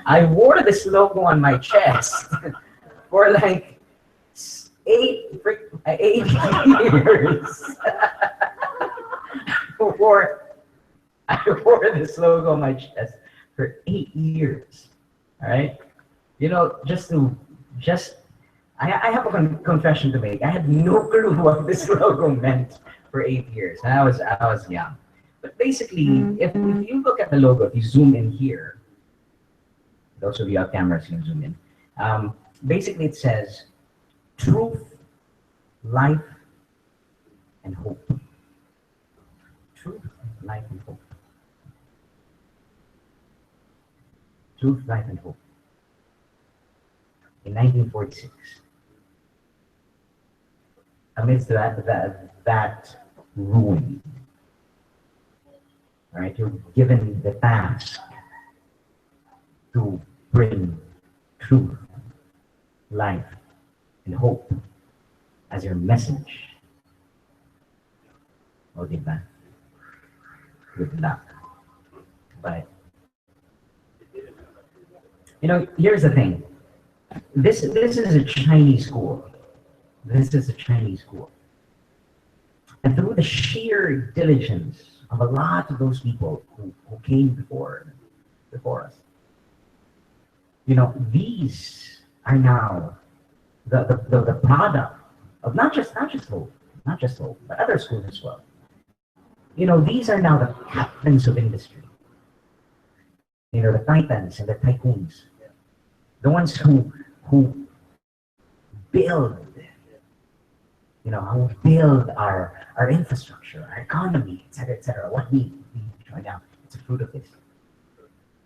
I wore this logo on my chest for like 8 years. I wore this logo on my chest for 8 years. All right, I have a confession to make. I had no clue what this logo meant for 8 years. I was young, but basically, if you look at the logo, if you zoom in here, those of you have cameras can zoom in. Basically, it says truth, life, and hope. Truth, life, and hope. Truth, life, and hope. In 1946, amidst that ruin, all right, you're given the task to bring truth, life, and hope as your message. O, diba? Good luck. But, here's the thing. This is a Chinese school. This is a Chinese school. And through the sheer diligence of a lot of those people who came before us, these are now the product of not just Hope, but other schools as well. These are now the captains of industry. The titans and the tycoons. The ones who build, who build our infrastructure, our economy, etc., etc. What we right now, it's a fruit of this.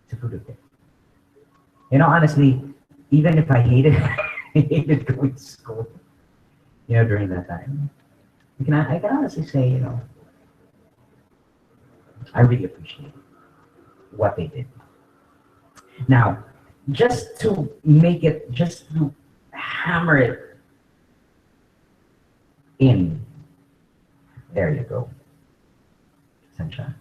It's a fruit of this. Honestly, even if I hated going to school, during that time, I can honestly say, I really appreciate what they did. Now, just to hammer it in, there you go. Sunshine.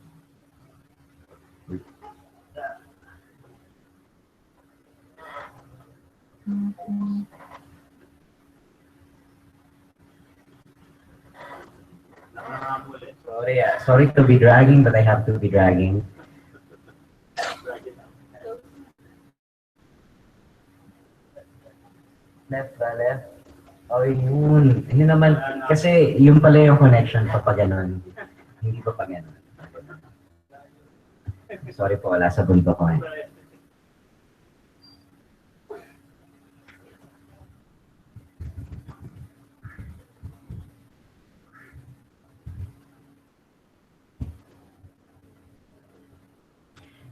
Sorry to be dragging, but I have to be dragging. Left ba, left? Oh, yun. Yun naman, kasi yung pala yung connection pa ganun. Hindi pa ganun. Sorry po, wala sa bunto ko eh.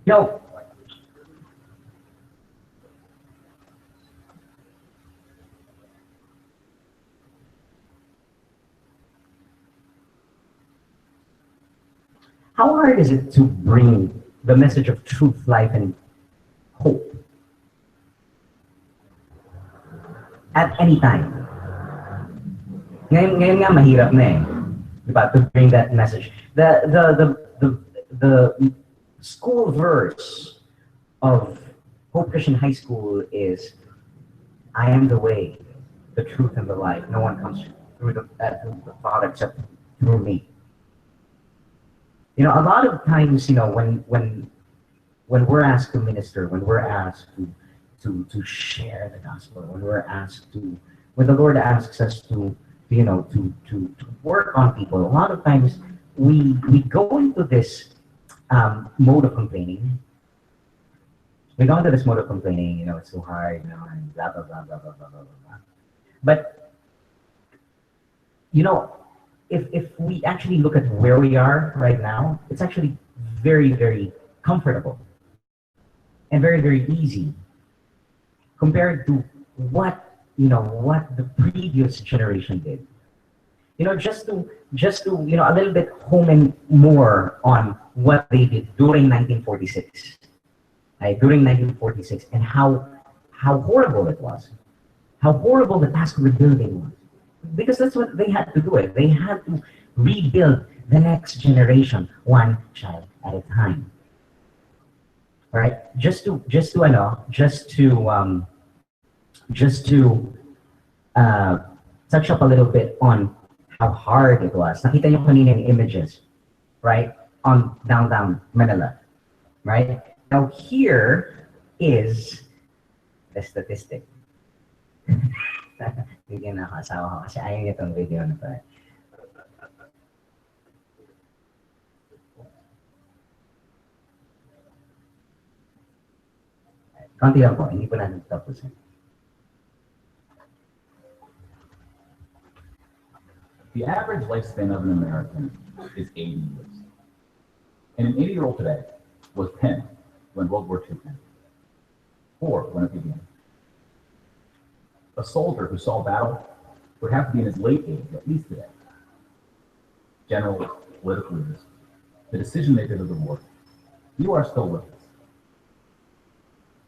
No. How hard is it to bring the message of truth, life, and hope at any time? Ngayon nga mahirap na eh, diba, to bring that message. The school verse of Hope Christian High School is, "I am the way, the truth, and the life. No one comes through the Father except through me. You know, a lot of times, you know, when we're asked to minister, when we're asked to share the gospel, when the Lord asks us to you know to work on people, a lot of times we go into this mode of complaining. We go into this mode of complaining, you know, it's so hard, you know, and blah blah blah blah blah blah blah blah. But you know, if we actually look at where we are right now, it's actually very, very comfortable and very, very easy compared to what what the previous generation did. You know, just to you know a little bit home in more on what they did during 1946, right? During 1946, and how horrible it was, how horrible the task of rebuilding was, because that's what they had to do. It they had to rebuild the next generation one child at a time. All right, just to touch up a little bit on how hard it was. Nakita niyo kanina yung images, right? On downtown Manila, right? Now here is the statistic. Bigyan na ako asawa ko kasi ayaw niya itong video na to. Konti lang po, hindi po natin tapusin. The average lifespan of an American is 80 years. And an 80-year-old today was 10 when World War II ended, 4 when it began. A soldier who saw battle would have to be in his late 80s, at least today. Generals, political leaders, the decision makers of the war, you are still with us.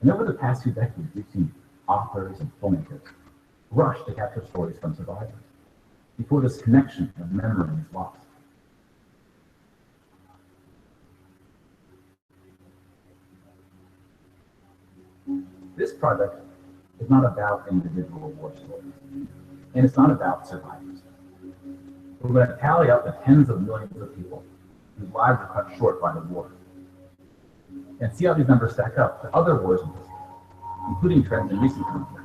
And over the past 2 decades, we've seen authors and filmmakers rush to capture stories from survivors before this connection of memory is lost. This project is not about individual war stories, and it's not about survivors. We're going to tally up the tens of millions of people whose lives are cut short by the war, and see how these numbers stack up to other wars in history, including trends in recent conflicts.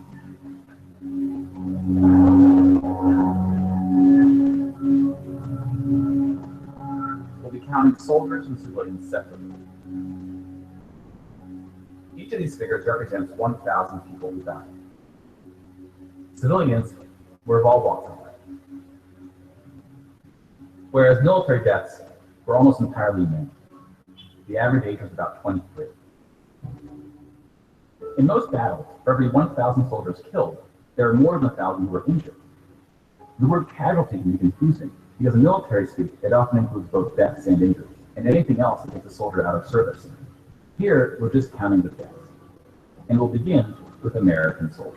We'll be counting soldiers and civilians separately. Each of these figures represents 1,000 people who died. Civilians were of all walks of life, whereas military deaths were almost entirely men. The average age was about 23. In most battles, for every 1,000 soldiers killed, there are more than 1,000 who were injured. The word casualty can be confusing because in military speak, it often includes both deaths and injuries, and anything else that takes a soldier out of service. Here, we're just counting the deaths, and we'll begin with American soldiers.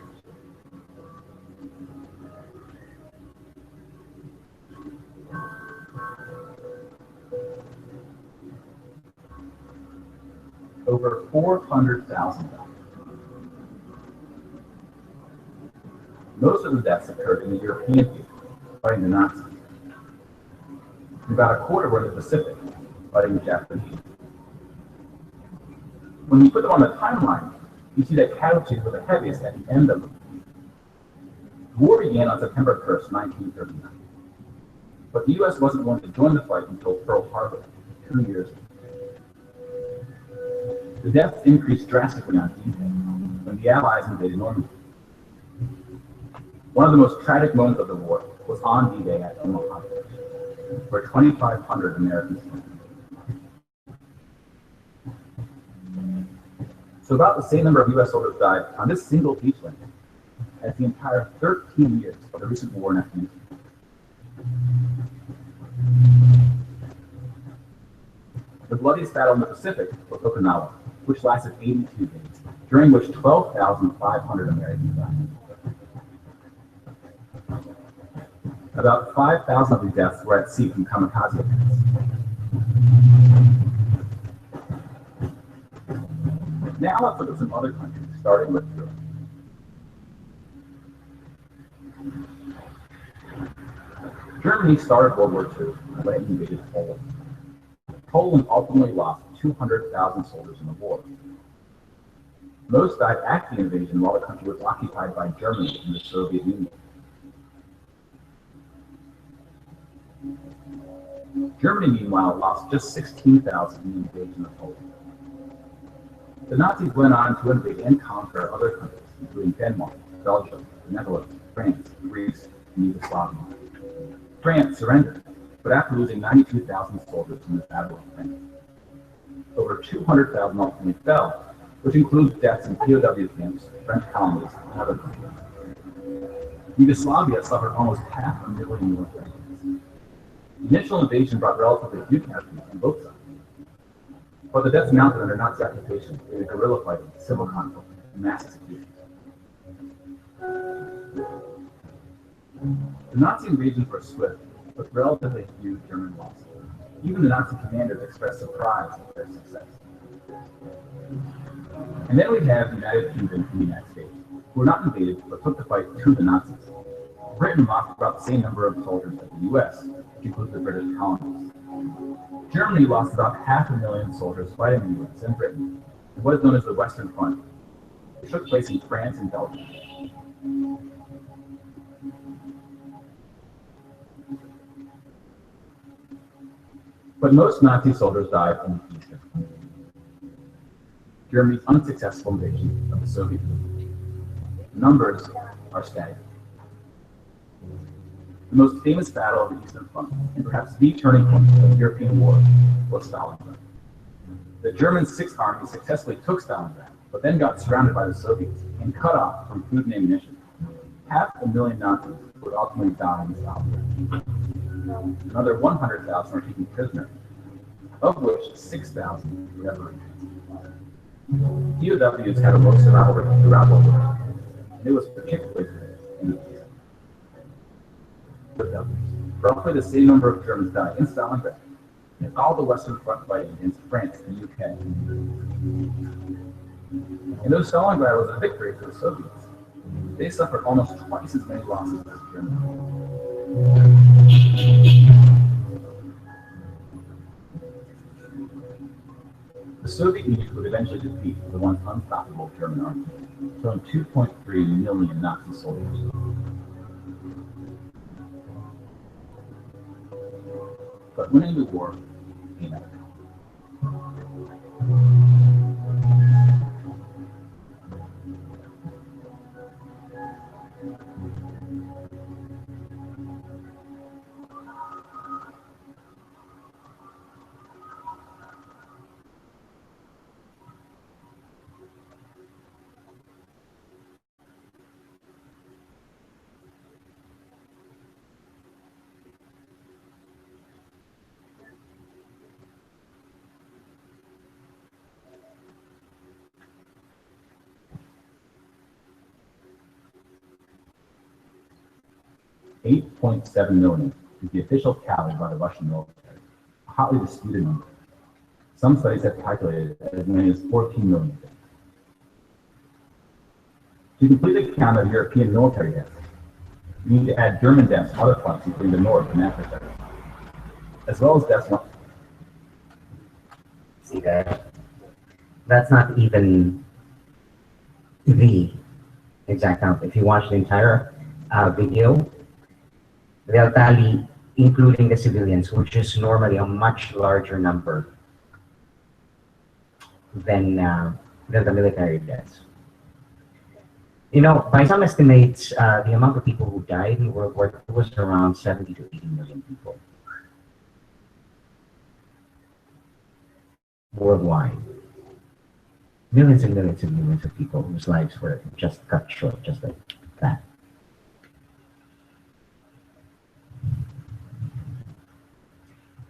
Over 400,000 died. Most of the deaths occurred in the European theater, fighting the Nazis. About a quarter were in the Pacific, fighting the Japanese. When you put them on the timeline, you see that casualties were the heaviest at the end of the war. The war began on September 1st, 1939. But the U.S. wasn't going to join the fight until Pearl Harbor, 2 years later. The deaths increased drastically on D-Day, when the Allies invaded Normandy. One of the most tragic moments of the war was on D-Day at Omaha, where 2,500 Americans died. So about the same number of U.S. soldiers died on this single beachland as the entire 13 years of the recent war in Afghanistan. The bloodiest battle in the Pacific was Okinawa, which lasted 82 days, during which 12,500 Americans died. About 5,000 of these deaths were at sea from kamikaze attacks. Now let's look at some other countries, starting with Europe. Germany started World War II when it invaded Poland. Poland ultimately lost 200,000 soldiers in the war. Most died after the invasion while the country was occupied by Germany and the Soviet Union. Germany, meanwhile, lost just 16,000 in the invasion of Poland. The Nazis went on to invade and conquer other countries, including Denmark, Belgium, the Netherlands, France, Greece, and Yugoslavia. France surrendered, but after losing 92,000 soldiers in the Battle of France. Over 200,000 ultimately fell, which includes deaths in POW camps, French colonies, and other countries. Yugoslavia suffered almost 500,000 military deaths. The initial invasion brought relatively few casualties on both sides. But the deaths mounted under Nazi occupation created guerrilla fighting, civil conflict, and mass executions. The Nazi invasions were swift, with relatively few German losses. Even the Nazi commanders expressed surprise at their success. And then we have the United Kingdom and the United States, who were not invaded but took the fight to the Nazis. Britain lost about the same number of soldiers as the US, which includes the British colonies. Germany lost about 500,000 soldiers fighting the US and Britain in what is known as the Western Front, which took place in France and Belgium. But most Nazi soldiers died in the Eastern Front. Germany's unsuccessful invasion of the Soviet Union. Numbers are staggering. The most famous battle of the Eastern Front, and perhaps the turning point of the European war, was Stalingrad. The German Sixth Army successfully took Stalingrad, but then got surrounded by the Soviets and cut off from food and ammunition. 500,000 Nazis would ultimately die in Stalingrad. Another 100,000 were taken prisoner, of which 6,000 were ever. POWs had a low survival rate throughout World War II, and it was particularly good in the East. Roughly the same number of Germans died in Stalingrad in all the Western Front fighting against France and the UK. And though Stalingrad was a victory for the Soviets, they suffered almost twice as many losses as Germany. The Soviet Union would eventually defeat the once unstoppable German army, killing 2.3 million Nazi soldiers. But winning the war came at a cost. 8.7 million is the official tally by the Russian military, a hotly disputed number. Some studies have calculated it as many as 14 million. To complete a count of European military deaths, you need to add German deaths to other fronts, including the North and Africa, as well as deaths. See that? That's not even the exact count. If you watch the entire video, they'll tally including the civilians, which is normally a much larger number than the military deaths. You know, by some estimates, the amount of people who died in World War II was around 70 to 80 million people worldwide. Millions and millions and millions of people whose lives were just cut short, just like that.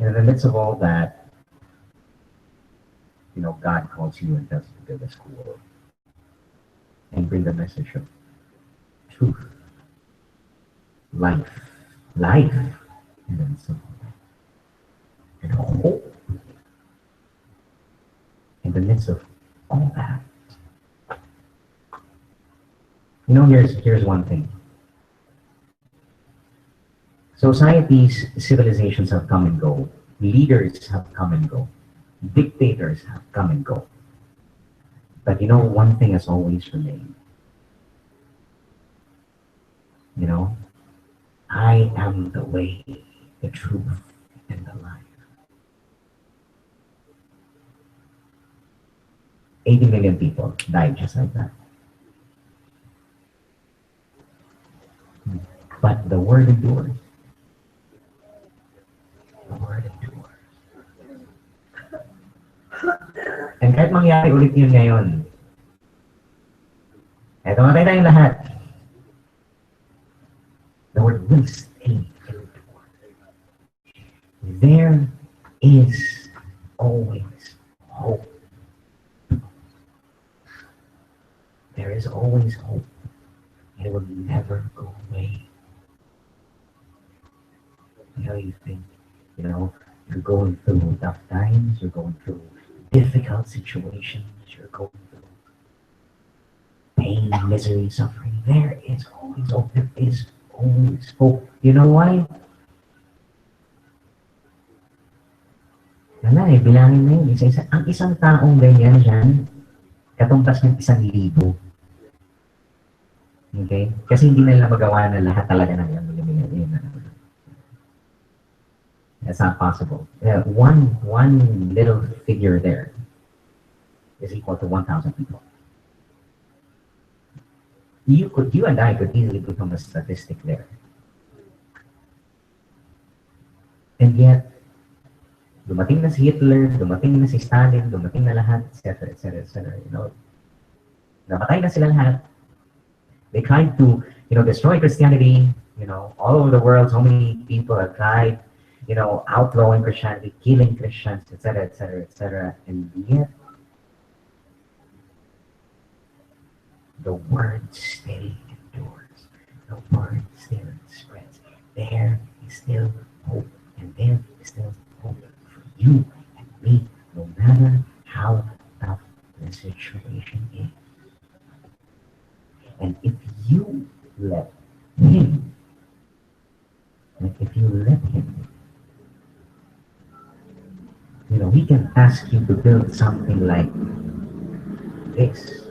And in the midst of all that, you know, God calls you and tells you to build a school and bring the message of truth, life, and then so and hope. In the midst of all that, you know, here's one thing. Societies, civilizations have come and go. Leaders have come and go. Dictators have come and go. But you know, one thing has always remained. You know, I am the way, the truth, and the life. 80 million people died just like that. But the word endures. The word endures. And kahit mangyari ulit yun ngayon, eto matay tayong lahat. The word will stay and endure. There is always hope. There is always hope. It will never go away. You know, you think, you know, you're going through tough times, you're going through difficult situations, you're going through pain, misery, suffering. There is always hope. There is always hope. You know why? Wala eh, bilangin mo yun. Isa-isa. Ang isang taong ganyan dyan, katumbas ng 1,000. Okay? Kasi hindi nila magawa na lahat talaga ng yan. That's not possible. One little figure there is equal to 1,000 people. You and I could easily become a statistic there. And yet, dumating na si Hitler, dumating na si Stalin, dumating na lahat, etc., etc., etc. You know, namatay na sila lahat. They tried to, you know, destroy Christianity. You know, all over the world, so many people have tried, you know, outlawing Christianity, killing Christians, etc., etc., etc. And yet, the word still endures. The word still spreads. There is still hope, and there is still hope for you and me, no matter how tough the situation is. And if you let Him, you know, He can ask you to build something like this.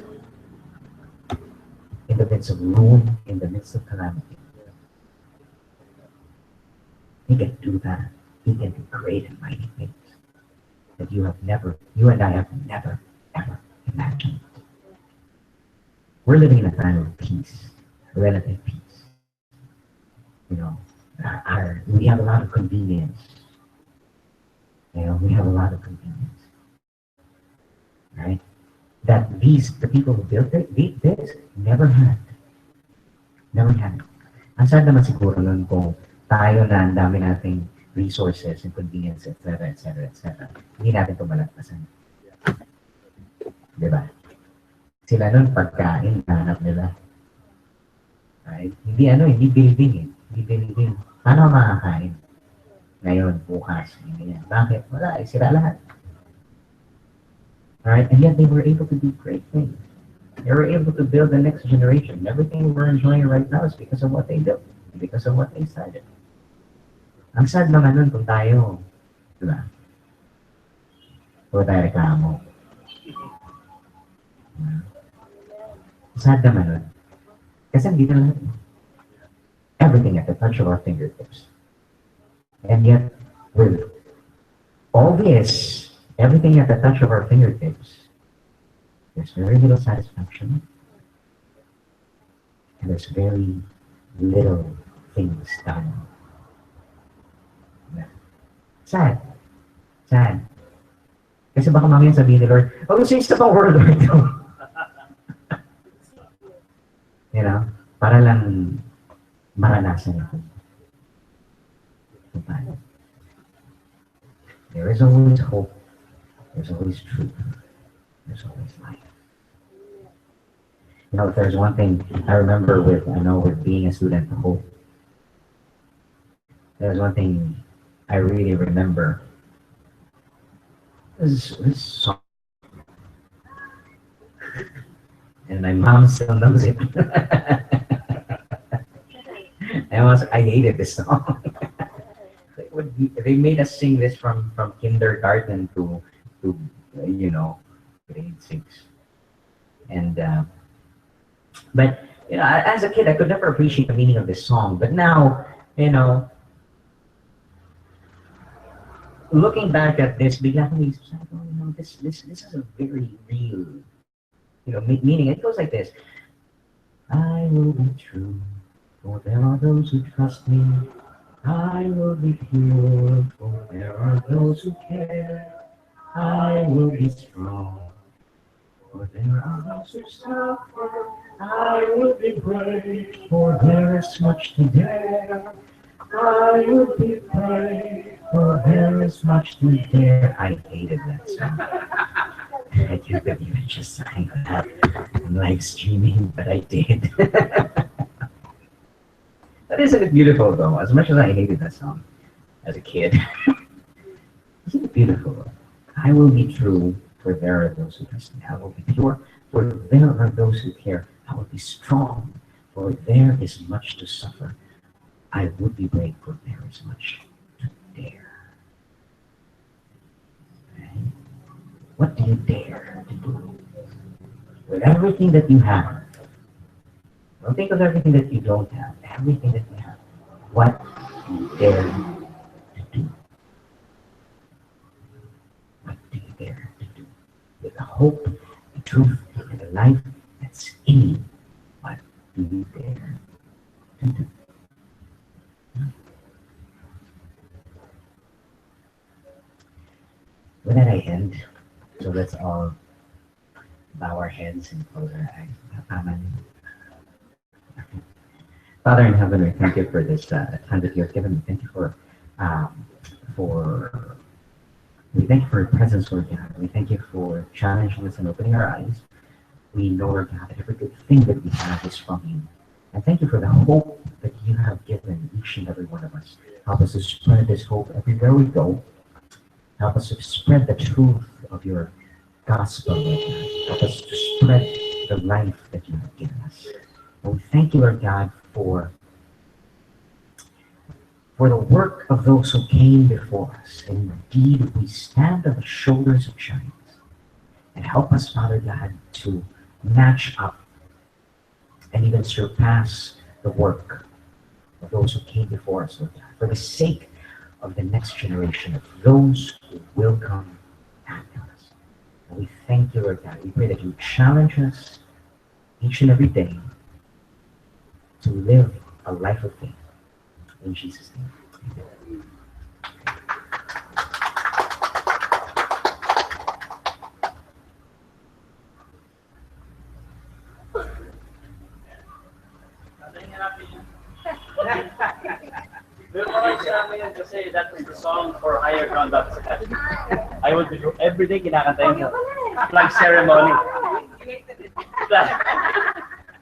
In the midst of ruin, in the midst of calamity. He can do that. He can do great and mighty things that you and I have never, ever imagined. We're living in a time of peace, relative peace. You know, we have a lot of convenience. You know, we have a lot of convenience. Right? That the people who built this never had. Never had. Ang sad naman siguro nun kung tayo na ang dami nating resources and convenience, etc., etc., etc. Hindi natin ito malagpasan. Diba? Sila nun pagkain, hanap nila. Right? Hindi building eh. Hindi building. Paano makakain? Ngayon, bukas, ganyan. Bakit? Wala, sila lahat. Right? And yet they were able to do great things. They were able to build the next generation. Everything we're enjoying right now is because of what they built, because of what they started. Ang sad naman nun kung tayo, diba? Kung tayo reklamo. Sad naman nun. Kasi hindi na lahat. Everything at the touch of our fingertips. And yet, with all this, everything at the touch of our fingertips, there's very little satisfaction, and there's very little things done. Sad. Sad. Kasi baka mamaya sabihin ni Lord, change the world right now. You know, para lang maranasan ito. There is always hope. There's always truth. There's always life. You know, if there's one thing I remember with being a student of hope, there's one thing I really remember. This song. And my mom still knows it. I hated this song. They made us sing this from kindergarten to you know, grade 6. And but you know, as a kid, I could never appreciate the meaning of this song. But now, you know, looking back at this, bigla akong naisip, oh, you know, this is a very real, you know, meaning. It goes like this: I will be true, for there are those who trust me. I will be pure, for there are those who care. I will be strong, for there are those who suffer. I will be brave, for there is much to dare. I will be brave, for there is much to dare. I hated that song. I can't believe I just sang that on live streaming, but I did. That isn't it beautiful though? As much as I hated that song as a kid, isn't it beautiful? I will be true, for there are those who trust me. I will be pure, for there are those who care. I will be strong, for there is much to suffer. I would be brave, for there is much to dare. Okay? What do you dare to do? With everything that you have. Don't think of everything that you don't have. Everything that you have. What do you dare to do? What do you dare to do? With the hope, the truth, and the life that's in you. What do you dare to do? With that I end. So let's all bow our heads and close our eyes. Amen. Father in heaven, we thank you for this time that you have given. We thank you for we thank you for your presence, Lord God. We thank you for challenging us and opening our eyes. We know, Lord God, that every good thing that we have is from you. And thank you for the hope that you have given each and every one of us. Help us to spread this hope everywhere we go. Help us to spread the truth of your gospel, Lord God. Help us to spread the life that you have given us. And we thank you, Lord God, for the work of those who came before us. And indeed, we stand on the shoulders of giants. And help us, Father God, to match up and even surpass the work of those who came before us, Lord God, for the sake of the next generation, of those who will come after us. And we thank you, Lord God. We pray that you challenge us each and every day to live a life of faith. In Jesus' name. Amen. Kasi that was the song for Higher Ground Baptist Academy. I would do every day kinakanta yun. Flag ceremony.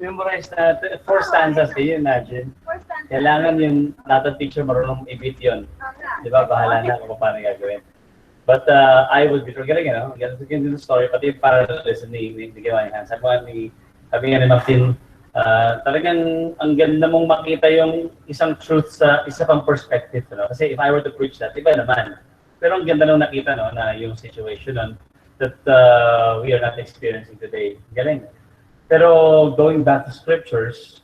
Memorize na 4 stanzas. Can you imagine? Kailangan yung lahat teacher marunong i-beat yun. Di ba? Bahala na kung paano gagawin. But I would be galing, you know? Ganun din yung story. Pati para listen ni Gawain Hans. Sabi nga ni Martin, talagang ang ganda mong makita yung isang truth sa isa pang perspective, no? Kasi if I were to preach that, iba naman. Pero ang ganda nung nakita, no, na yung situation nun that we are not experiencing today. Galing. Pero going back to scriptures,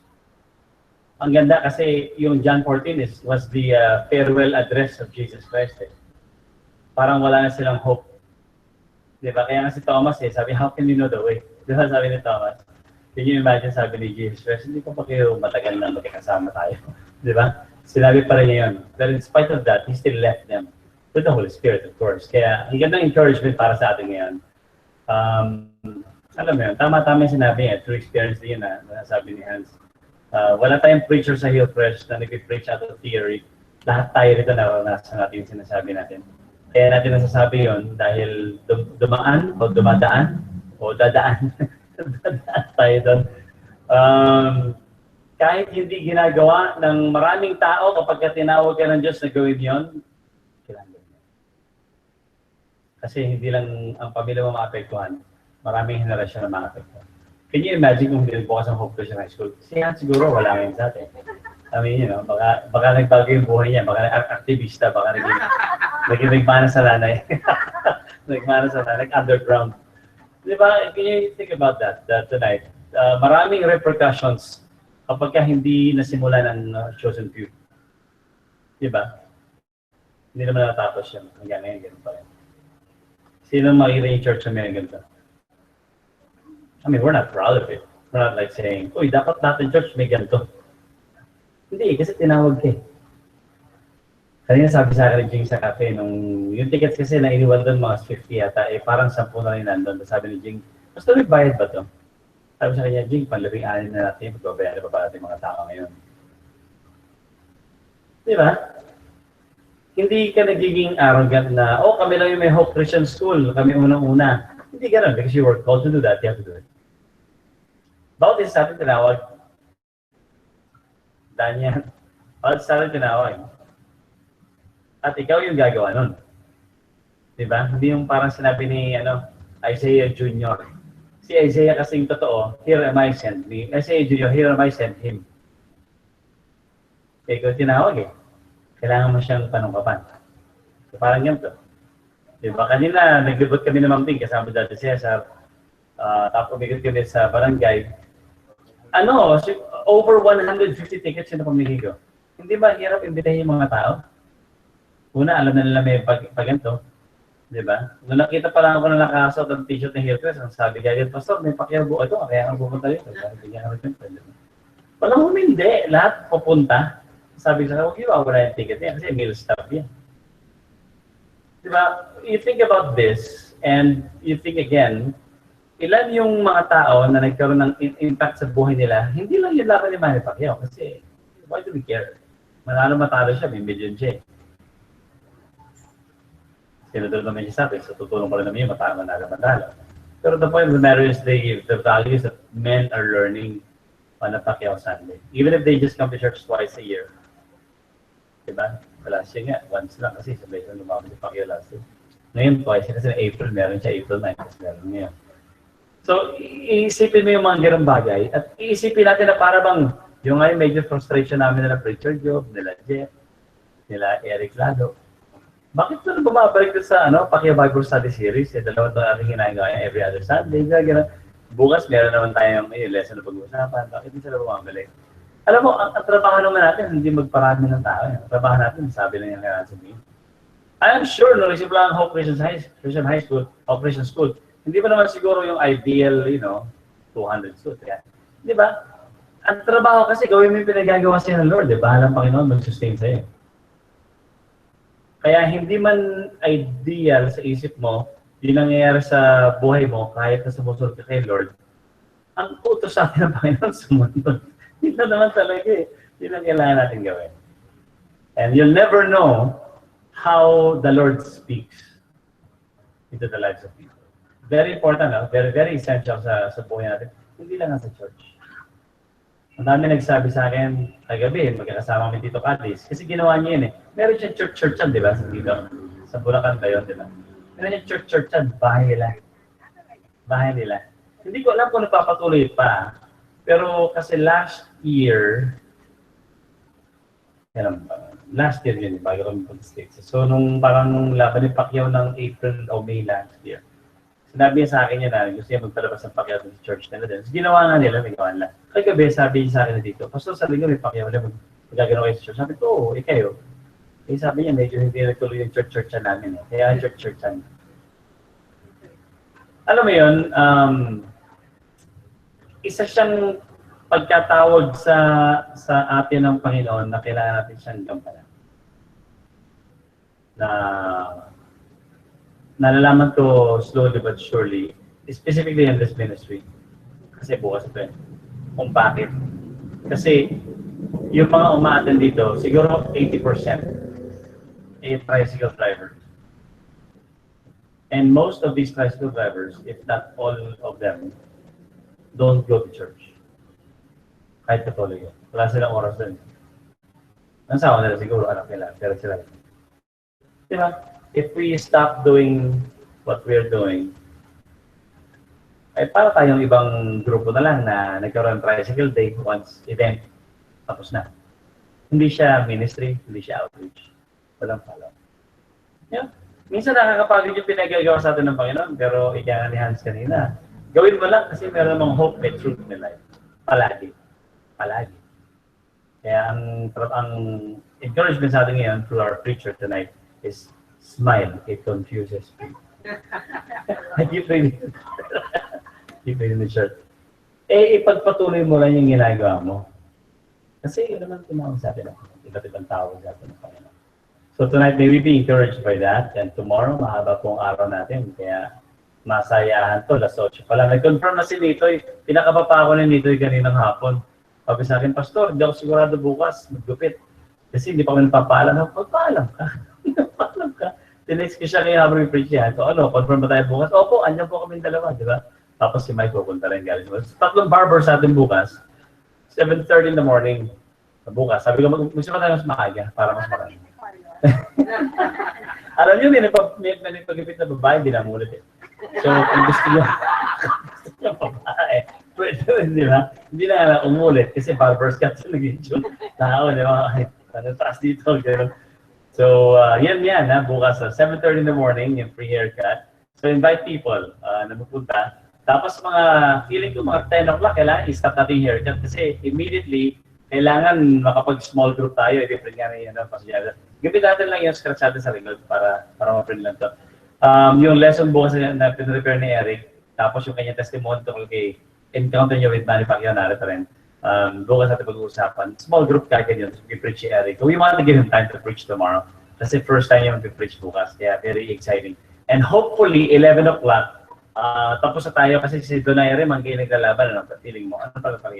ang ganda kasi yung John 14 was the farewell address of Jesus Christ. Eh. Parang wala na silang hope. Diba? Kaya nga si Thomas, sabi, how can you know the way? Diba sabi ni Thomas? Can you imagine, sabi ni Jesus Christ, hindi ko pa kayo matagal na magkakasama tayo. Di ba? Sinabi pa rin niya yun. But in spite of that, he still left them with the Holy Spirit, of course. Kaya, ang gandang encouragement para sa atin ngayon. Alam mo yun, tama-tama yung sinabi niya. True experience din yun na sabi ni Hans. Wala tayong preacher sa Hillcrest na nag-preach out of theory. Lahat tayo rito naranasan natin yung sinasabi natin. Kaya natin nasasabi yun dahil dumaan o dumadaan o dadaan. Tayo doon. Kahit hindi ginagawa ng maraming tao kapag tinawag ka ng Diyos na gawin yun, kailangan gawin. Kasi hindi lang ang pamilya mo maapektuhan, maraming henerasyon na maapektuhan. Can you imagine kung hindi bukas ang Hope Christian High School? Kasi yan siguro wala ngayon sa atin. I mean, you know, baka nagbago yung buhay niya, baka aktivista, baka nagmana sa lanay. Nagmana sa lanay, underground. Di ba? Can you think about that tonight? Maraming repercussions kapag ka hindi nasimula ng chosen few. Di ba? Hindi naman natapos yun. Hanggang ngayon, ganun pa rin. Sino makikita yung church na may ganito? I mean, we're not proud of it. We're not like saying, uy, dapat natin church may ganito. Hindi, kasi tinawag ka eh. Kanina sabi sa akin ni Jing sa cafe, nung yung tickets kasi na iniwan doon mga 50 yata, eh parang 10 na rin nandun. Sabi ni Jing, basta may bayad ba to? Sabi sa kanya, Jing, panlabing-anin na natin, magbabayad pa ba natin mga tao ngayon? Di ba? Hindi ka nagiging arrogant na, oh, kami lang yung may Hope Christian School, kami unang-una. Hindi ganun, because you were called to do that, you have to do it. Bawat isa sa atin tinawag, Daniel, bawat isa sa atin tinawag. At ikaw yung gagawa nun. Diba? Hindi yung parang sinabi ni Isaiah Jr. Si Isaiah kasing totoo, here am I sent me. Isaiah Jr., here am I sent him. Ikaw tinawag eh. Kailangan mo siyang panungkapan. So, parang ganito. Diba? Kanina, naglibot kami ng Mamting kasama dati si Cesar. Tapos umikot kami sa barangay. Over 150 tickets yung napamigay ko. Hindi ba hirap imbitahin yung mga tao? Una, alam na nila may pag-ganto. Diba? Nung nakita pa lang ako na nakasot ng t-shirt ng Hillcrest, ang sabi kaya, Pastor, may pakyaw buo ito, kaya ang pupunta dito. Walang humindi. Lahat pupunta. Sabi sa huwag yung wala yung ticket niya kasi meal stuff yan. Diba? You think about this and you think again, ilan yung mga tao na nagkaroon ng impact sa buhay nila, hindi lang yung laban ni Manny Pacquiao kasi why do we care? Manalo matalo siya, may million siya. Sinunod naman siya sa atin, so tutulong pa rin naman yung manalo. Pero the point of the matter is the values that men are learning on a Pacquiao Sunday. Even if they just come to church twice a year. Diba? Last year nga, once lang kasi sabay siya lumabas si Pacquiao last year. Ngayon twice, kasi na April, meron siya April 9, kasi meron ngayon. So, iisipin mo yung mga ganang bagay at iisipin natin na para bang yung ngayon medyo frustration namin nila Preacher Job, nila Jeff, nila Eric Lado. Bakit na bumabalik sa Pacquiao Bible Study Series? Dalawa ito aking ginagawa every other Sunday. Bukas meron naman tayong lesson na pag-uusapan. Bakit hindi sila bumabalik? Alam mo, ang trabaho naman natin, hindi magparami ng tao. Ang trabaho natin, sabi lang yung kailangan sabihin. I am sure, no, isip lang Hope Christian High School, Hope Christian School, hindi pa naman siguro yung ideal, 200 students. Yeah. Di ba? Ang trabaho kasi, gawin mo yung pinagagawa sa'yo ng Lord. Bahala ng Panginoon mag-sustain sa'yo. Kaya hindi man ideal sa isip mo, yung nangyayari sa buhay mo, kahit na sumusunod ka kay Lord, ang utos sa atin ng Panginoon sumunod. Hindi na naman talaga eh. Yun ang kailangan natin gawin. And you'll never know how the Lord speaks into the lives of people. Very important, very, very essential sa buhay natin. Hindi lang sa church. Ang dami nagsabi sa akin, kagabi, magkakasama kami dito Kadis. Kasi ginawa niya yun eh. Meron siyang church-churchan, di ba? Dito. Sa Bulacan ba yun, di ba? Meron siyang church-churchan, bahay nila. Bahay nila. Hindi ko alam kung napapatuloy pa. Pero kasi last year yun, bago kami pag-States. So, nung parang laban ni Pacquiao ng April o May last year, sinabi niya sa akin yun na gusto niya magpalabas ng Pacquiao sa church nila din. So, ginawa nga nila, may gawa nila. Kagabi, sabi niya sa akin na dito, Pastor, sa linggo may Pacquiao nila, magagano kayo sa church. Sabi ko, oo, kayo. Eh, sabi niya, medyo hindi nagtuloy yung church-churchan namin. Kaya church-churchan. Alam mo yun, isa siyang pagkatawag sa atin ng Panginoon na kailangan natin siyang gampanan. Na nalalaman ko slowly but surely, specifically in this ministry. Kasi bukas ito kung bakit. Kasi yung mga umaattend dito, siguro 80% ay tricycle drivers. And most of these tricycle drivers, if not all of them, don't go to church. Kahit Katolik. Wala silang oras doon. Nasawa nila siguro, anak nila, pero sila. Diba? If we stop doing what we're doing, ay para tayong ibang grupo na lang na nagkaroon ng tricycle day once event, tapos na. Hindi siya ministry, hindi siya outreach. Walang follow. Yeah. Minsan nakakapagod yung pinagagawa sa atin ng Panginoon, pero ika ni Hans kanina, gawin mo lang kasi meron namang hope and truth in life. Palagi. Palagi. Kaya ang encouragement sa atin ngayon through our preacher tonight is smile. It confuses people. Keep reading the shirt. Ipagpatuloy mo lang yung ginagawa mo. Kasi yun naman tinawag sa atin. Iba't ibang tawag sa atin ng Panginoon. So tonight, may we be encouraged by that. And tomorrow, mahaba pong araw natin. Kaya masayahan to. Alas 8 pala. Nag-confirm na si Nitoy. Pinakaba pa ako ni Nitoy kaninang hapon. Sabi sa akin, Pastor, hindi ako sigurado bukas maggupit. Kasi hindi pa kami napapaalam. Magpaalam ka. Magpaalam ka. Tinext ko siya kaya habang i-preach yan. So ano, confirm ba tayo bukas? Opo, andyan po kami dalawa, di ba? Tapos si Mike pupunta rin galing. Tatlong barber sa atin bukas. 7:30 in the morning. Bukas. Sabi ko, gusto ko tayo mas maaga para mas marami. Alam niyo, may nagpagipit na babae, hindi na mulit eh. So, kung gusto niyo babae, pwede rin, di ba? Hindi na umulit kasi barber's cut sa nag-i-tune. Tao, di ba? Ano, taas dito, gano'n. So, yan, bukas 7:30 in the morning, yung free haircut. So, invite people na mapunta. Tapos feeling ko mga 10 o'clock, kailangan i-stop natin yung haircut kasi immediately, kailangan makapag-small group tayo. I-print nga na yun, pasyada. Gawin natin lang yung scratch natin sa likod para ma-print lang to. Yung lesson bukas na pinrepare ni Eric, tapos yung kanyang testimony tungkol kay Encounter Nyo with Manny Pacquiao, narito rin. Bukas natin pag-uusapan. Small group kagad yun, i-preach si Eric. We want to give him time to preach tomorrow. Kasi first time yung preach bukas. Kaya very exciting. And hopefully, 11 o'clock, tapos na tayo kasi si Donaire, manggay naglalaban. Ano pa feeling mo? Ano pala pala?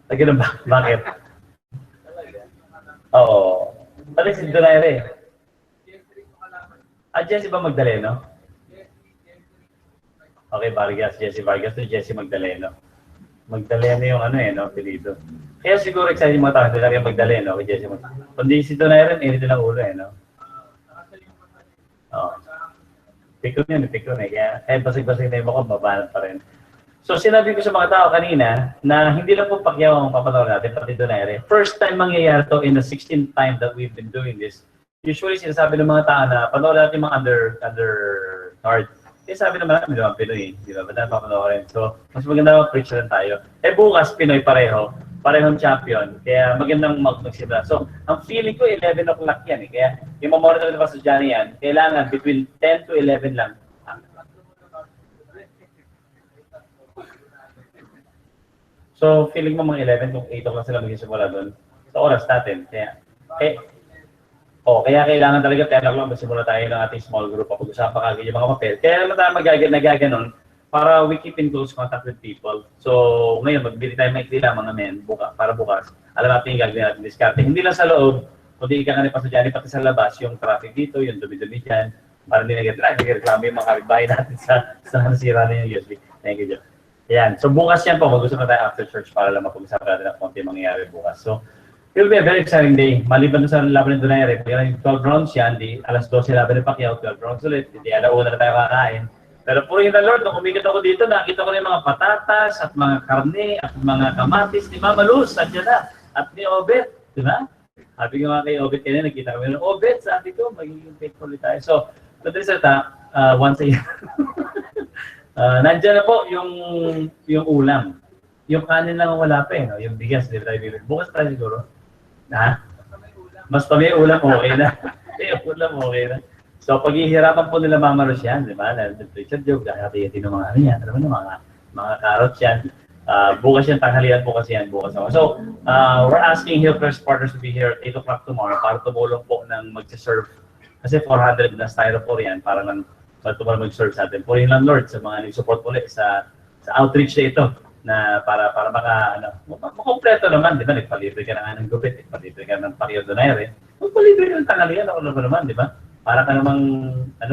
Ganun ba? Bakit? Oo. Pala si Donaire. Jesse ba Magdaleno? Okay, Vargas. Jesse Vargas to Jesse Magdaleno. Magdaleno yung no, apelido. Kaya siguro excited mga tao, talaga Magdaleno kay Jesse Magdaleno. Kundi si Donaire, inito ng ulo no? Oo. Pikon eh. Kaya basig-basig na yung mukha, babalan pa rin. So sinabi ko sa mga tao kanina na hindi lang po Pacquiao ang papanood natin, pati Donaire. First time mangyayari to in the 16th time that we've been doing this. Usually sinasabi ng mga tao na panood natin yung mga undercard. Kaya sabi naman namin, di ba, Pinoy, di ba? Ba't na papanoorin? So, mas maganda mag-preach lang tayo. Bukas, Pinoy parehong champion. Kaya magandang magsimula. So, ang feeling ko, 11 o'clock yan. Kaya, yung mamonitor na sa Johnny yan, kailangan between 10 to 11 lang. So, feeling mo mga 11, kung 8 o'clock sila magsimula doon, sa oras natin. Kaya kailangan talaga 10 o'clock magsimula tayo ng ating small group. Pag-usapan kagad yung mga papel. Kaya naman tayo nagaganon para we keep in close contact with people. So, ngayon, magbili tayo maikli lang mga men, para bukas. Alam natin yung gagawin natin diskarte. Hindi lang sa loob, kundi ika pa sa dyan, pati sa labas, yung traffic dito, yung dumi-dumi dyan, para hindi nag-reklamo yung mga kapitbahay natin sa nasira na yung USB. Thank you, Joe. Ayan. So, bukas yan po. Mag-gusto na tayo after church para lang mapag-usapan natin ang konti mangyayari bukas. So, it will be a very exciting day. Maliban sa laban ng Donaire, pag yung 12 rounds yan, di alas 12 laban ng Pacquiao, 12 rounds ulit, di alauna na tayo kakain. Pero purihin na Lord, nung umikot ako dito, nakita ko na yung mga patatas at mga karne at mga kamatis ni Mama Luz, at dyan na, at ni Obet, di ba? Sabi ko nga kay Obet kanina, nakita ko yung Obet, sabi ko, magiging faithful tayo. So, once a year. Nandiyan na po yung ulam. Yung kanin lang wala pa no? Yung bigas, di tayo bibili. Bukas tayo siguro. Basta may ulam, okay na. May ulam, okay na. So, paghihirapan po nila Mama Ros yan, di ba? Richard Job, hati-hati ng mga yan. Alam mo na, mga carrots yan. Bukas yan, tanghalian bukas yan. Bukas ako. So, we're asking Hillcrest Partners to be here at 8 o'clock tomorrow para tumulong po ng mag-serve. Kasi 400 na styrofoam yan para lang tumulong mag-serve sa atin. Purihin lang Lord sa mga nag-support ulit sa outreach na ito na para makompleto naman, di ba? Nagpalibre ka na nga ng gupit, nagpalibre ka ng Pacquiao Donaire. Magpalibre ka ng tanghalian, ako naman, di ba? Para ka namang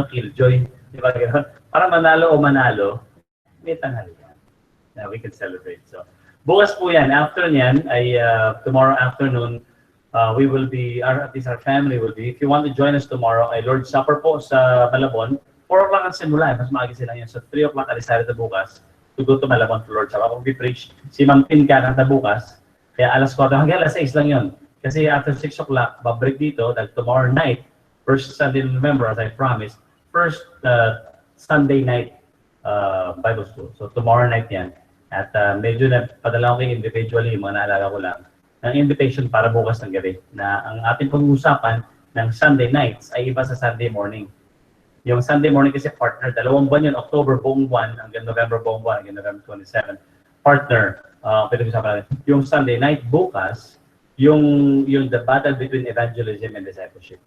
killjoy, di ba? Para manalo, may tanghalian na we can celebrate. So, bukas po yan. After nyan, tomorrow afternoon, we will be, at least our family will be, if you want to join us tomorrow, ay Lord's Supper po sa Malabon. 4 o'clock ang simula, mas maaga sila yun. So, 3 o'clock alis tayo bukas to go to Malabon to Lord's Supper. Kung we preach, si Ma'am Pin kakanta bukas, Kaya alas 4 hanggang alas 6 lang yun. Kasi after 6 o'clock, babalik dito dahil tomorrow night, first Sunday in November, as I promised, first Sunday night Bible school. So tomorrow night yan. At medyo napadala ko kayo individually, mga naalala ko lang, ng invitation para bukas ng gabi na ang ating pag-uusapan ng Sunday nights ay iba sa Sunday morning. Yung Sunday morning kasi partner, 2 buwan yun, October buong buwan hanggang November buong buwan, hanggang November 27. Partner, pinag-usapan natin. Yung Sunday night bukas, yung the battle between evangelism and discipleship.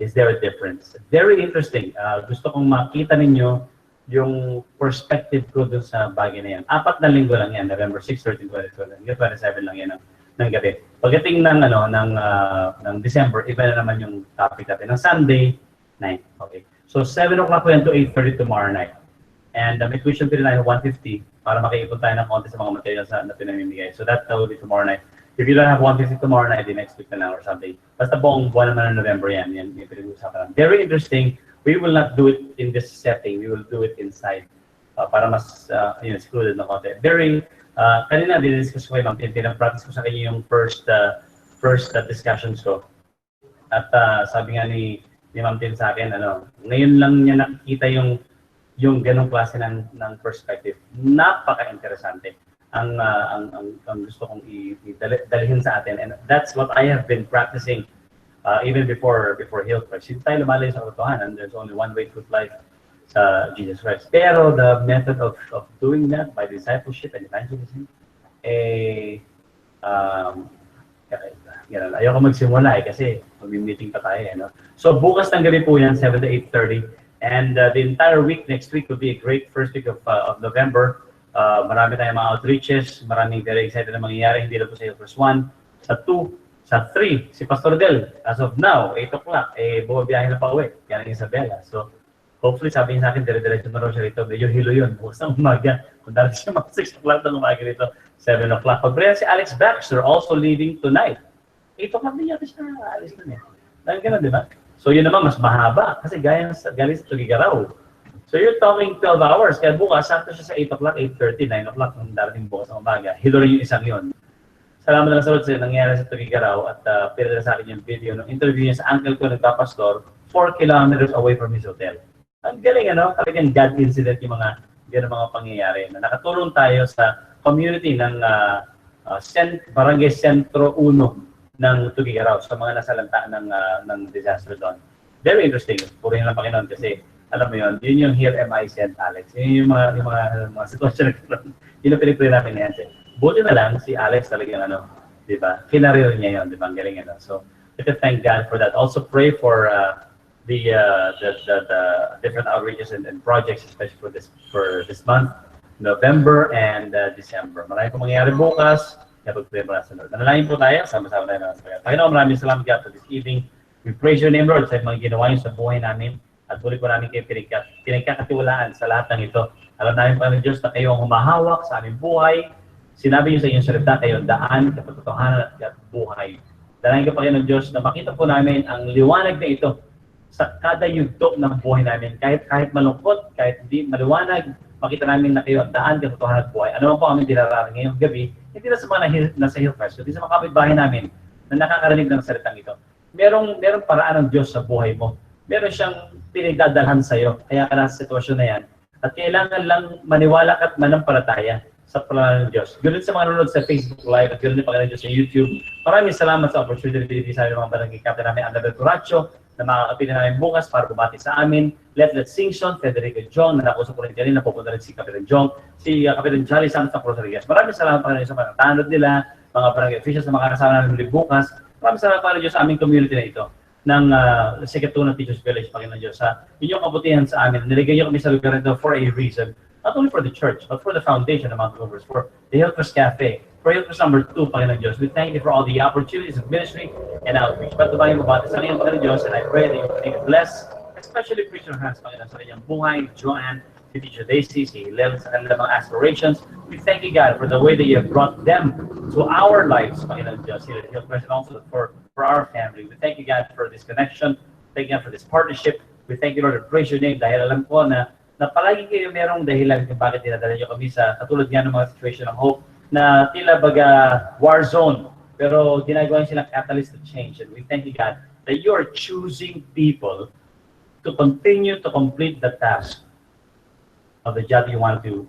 Is there a difference? Very interesting. Gusto kong makita ninyo yung perspective ko dun sa bagay na yan. 4 na linggo lang yan, November 6, 13, 20, 27 lang yan ng gabi. Pagdating ng December, iba na naman yung topic natin. Ng Sunday night. Okay. So 7 o'clock po yan to 8:30 tomorrow night. And may tuition fee na 150 para makaipon tayo ng konti sa mga materials na pinamimigay. So that will be tomorrow night. If you don't have 150 tomorrow night, the next week na lang or something. Basta buong buwan naman ng November yan. Yan yung pinag-usapan. Very interesting. We will not do it in this setting. We will do it inside para mas excluded na konti. Very, kanina dinidiscuss ko kay Ma'am Tin, pinag-practice ko sa kanya yung first discussions ko. At sabi nga ni Ma'am Tin sa akin, ngayon lang niya nakikita yung ganong klase ng perspective. Napaka-interesante ang gusto kong dalhin sa atin. And that's what I have been practicing even before Hillcrest. Hindi tayo lumalayo sa katotohanan. There's only one way to life sa Jesus Christ. Pero the method of doing that by discipleship and evangelism, ayoko magsimula kasi mag-meeting pa tayo. So bukas ng gabi po yan, 7 to 8:30. And the entire week, next week will be a great first week of November. Marami tayong mga outreaches, maraming very excited na mangyayari, hindi lang po sa Hillcrest 1. Sa 2, sa 3, si Pastor Del, as of now, 8 o'clock, bumabiyahe na pa uwi, yan ang Isabela. So hopefully sabi niya sa akin, dire-diretso na raw siya rito, medyo hilo yun, bukas ng umaga. Kung darating siya mga 6 o'clock ng umaga rito, 7 o'clock. Pag-brand si Alex Baxter, also leaving tonight. 8 o'clock din yata siya alis nun Dahil ganun, di ba? So yun naman, mas mahaba. Kasi galing sa Tugigaraw. So you're talking 12 hours. Kaya bukas, sakto siya sa 8 o'clock, 8:30, 9 o'clock nung darating bukas ng umaga. Hilo rin yung isang yun. Salamat na lang sa Lord sa nangyari sa Tugigaraw at pinadala sa akin yung video ng interview niya sa uncle ko nagpapastor 4 kilometers away from his hotel. Ang galing, talagang God incident yung mga pangyayari. Nakatulong tayo sa community ng Barangay Sentro 1 ng Tugigaraw sa mga nasalanta ng disaster doon. Very interesting. Purihin lang Panginoon kasi alam mo yun yung Here Am I Sent Alex. Yun yung mga sitwasyon na gano'n. Yun ang pinipray namin yan. Buti na lang si Alex talagang di ba? Kinarir niya yun, di ba? Ang galing So, we can thank God for that. Also pray for the different outreaches and projects, especially for this month, November and December. Marami pong mangyayari bukas. Kaya pag-pray mo na sa Lord. Nanalangin po tayo, sama-sama tayo na sa Panginoon. Panginoon, maraming salamat God for this evening. We praise your name, Lord, sa mga ginawa niyo sa buhay namin. At muli po namin kayo pinagkakatiwalaan sa lahat ng ito. Alam namin, Panginoon Diyos, na kayo ang humahawak sa aming buhay. Sinabi niyo sa inyong salita, kayo ang daan, kapatotohanan at buhay. Dalangin ko, Panginoon Diyos, na makita po namin ang liwanag na ito sa kada yugto ng buhay namin. Kahit malungkot, kahit hindi maliwanag, makita namin na kayo ang daan, kapatotohanan at buhay. Ano man po kami dinarating ngayong gabi, hindi na sa mga nasa Hillcrest, kundi sa mga kapitbahay namin na nakakarinig ng salitang ito. Merong paraan ng Diyos sa buhay mo. Meron siyang pinagdadalhan sa iyo. Kaya ka nasa sitwasyon na yan. At kailangan lang maniwala at manampalataya sa plano ng Diyos. Ganoon sa mga nanonood sa Facebook Live at ganoon din Panginoon Diyos sa YouTube. Maraming salamat sa opportunity sa mga barangay captain namin, Annabel Curacho, na makakapili namin bukas para bumati sa amin. Let's Sing Sean, Federico Jong, na nakusap ko rin dyan, napupunta rin si Kapitan Jong, si Kapitan Jolly Santos ng Rodriguez. Maraming salamat Panginoon sa mga tanod nila, mga barangay officials na makakasama namin muli bukas. Maraming salamat Panginoon Diyos sa aming community na ito ng Secretariat Teachers Village, Panginoon Diyos, sa inyong kabutihan sa amin. Niligay niyo kami sa lugar nito for a reason. Not only for the church, but for the foundation of Mount Rovers, for the Hillcrest Cafe, for Hillcrest number 2, Panginoon Diyos. We thank you for all the opportunities of ministry and outreach. Patubayan mo ba sa ngayon, Panginoon Diyos, and I pray that you will bless, especially Christian hands, Panginoon, sa kanyang buhay, Joanne, si Teacher Daisy, si Lel, sa kanilang mga aspirations. We thank you, God, for the way that you have brought them to our lives, Panginoon Diyos, here at Hillcrest, and also for our family. We thank you, God, for this connection. Thank you, God, for this partnership. We thank you, Lord, and praise your name dahil alam ko na palagi kayo merong dahilan kung bakit dinadala nyo kami sa katulad nga ng mga situation ng hope na tila baga war zone. Pero ginagawa silang catalyst to change. And we thank you, God, that you are choosing people to continue to complete the task of the job you want them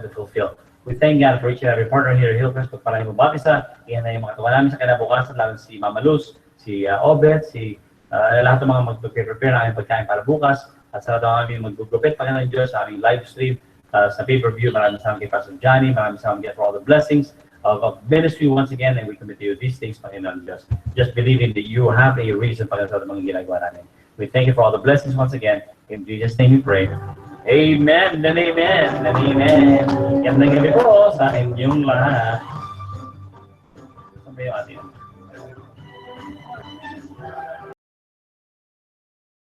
to fulfill. We thank God for each and every partner here at Hillcrest. Pagpalain mo bati sa, iyan na yung mga tawa namin sa kinabukasan, lalo si Mama Luz, si Obet, si lahat ng mga mag-prepare na aming pagkain para bukas. At sa lahat ng aming mag-gupit, Panginoon Diyos, sa aming live stream, sa pay-per-view. Maraming salamat kay Pastor Johnny, maraming salamat for all the blessings of ministry once again, and we commit to you these things, Panginoon Diyos. Just believing that you have a reason, Panginoon, sa mga ginagawa namin. We thank you for all the blessings once again. In Jesus' name we pray. Amen and amen and amen. Yan na gabi po sa inyong lahat. Sabi yung atin.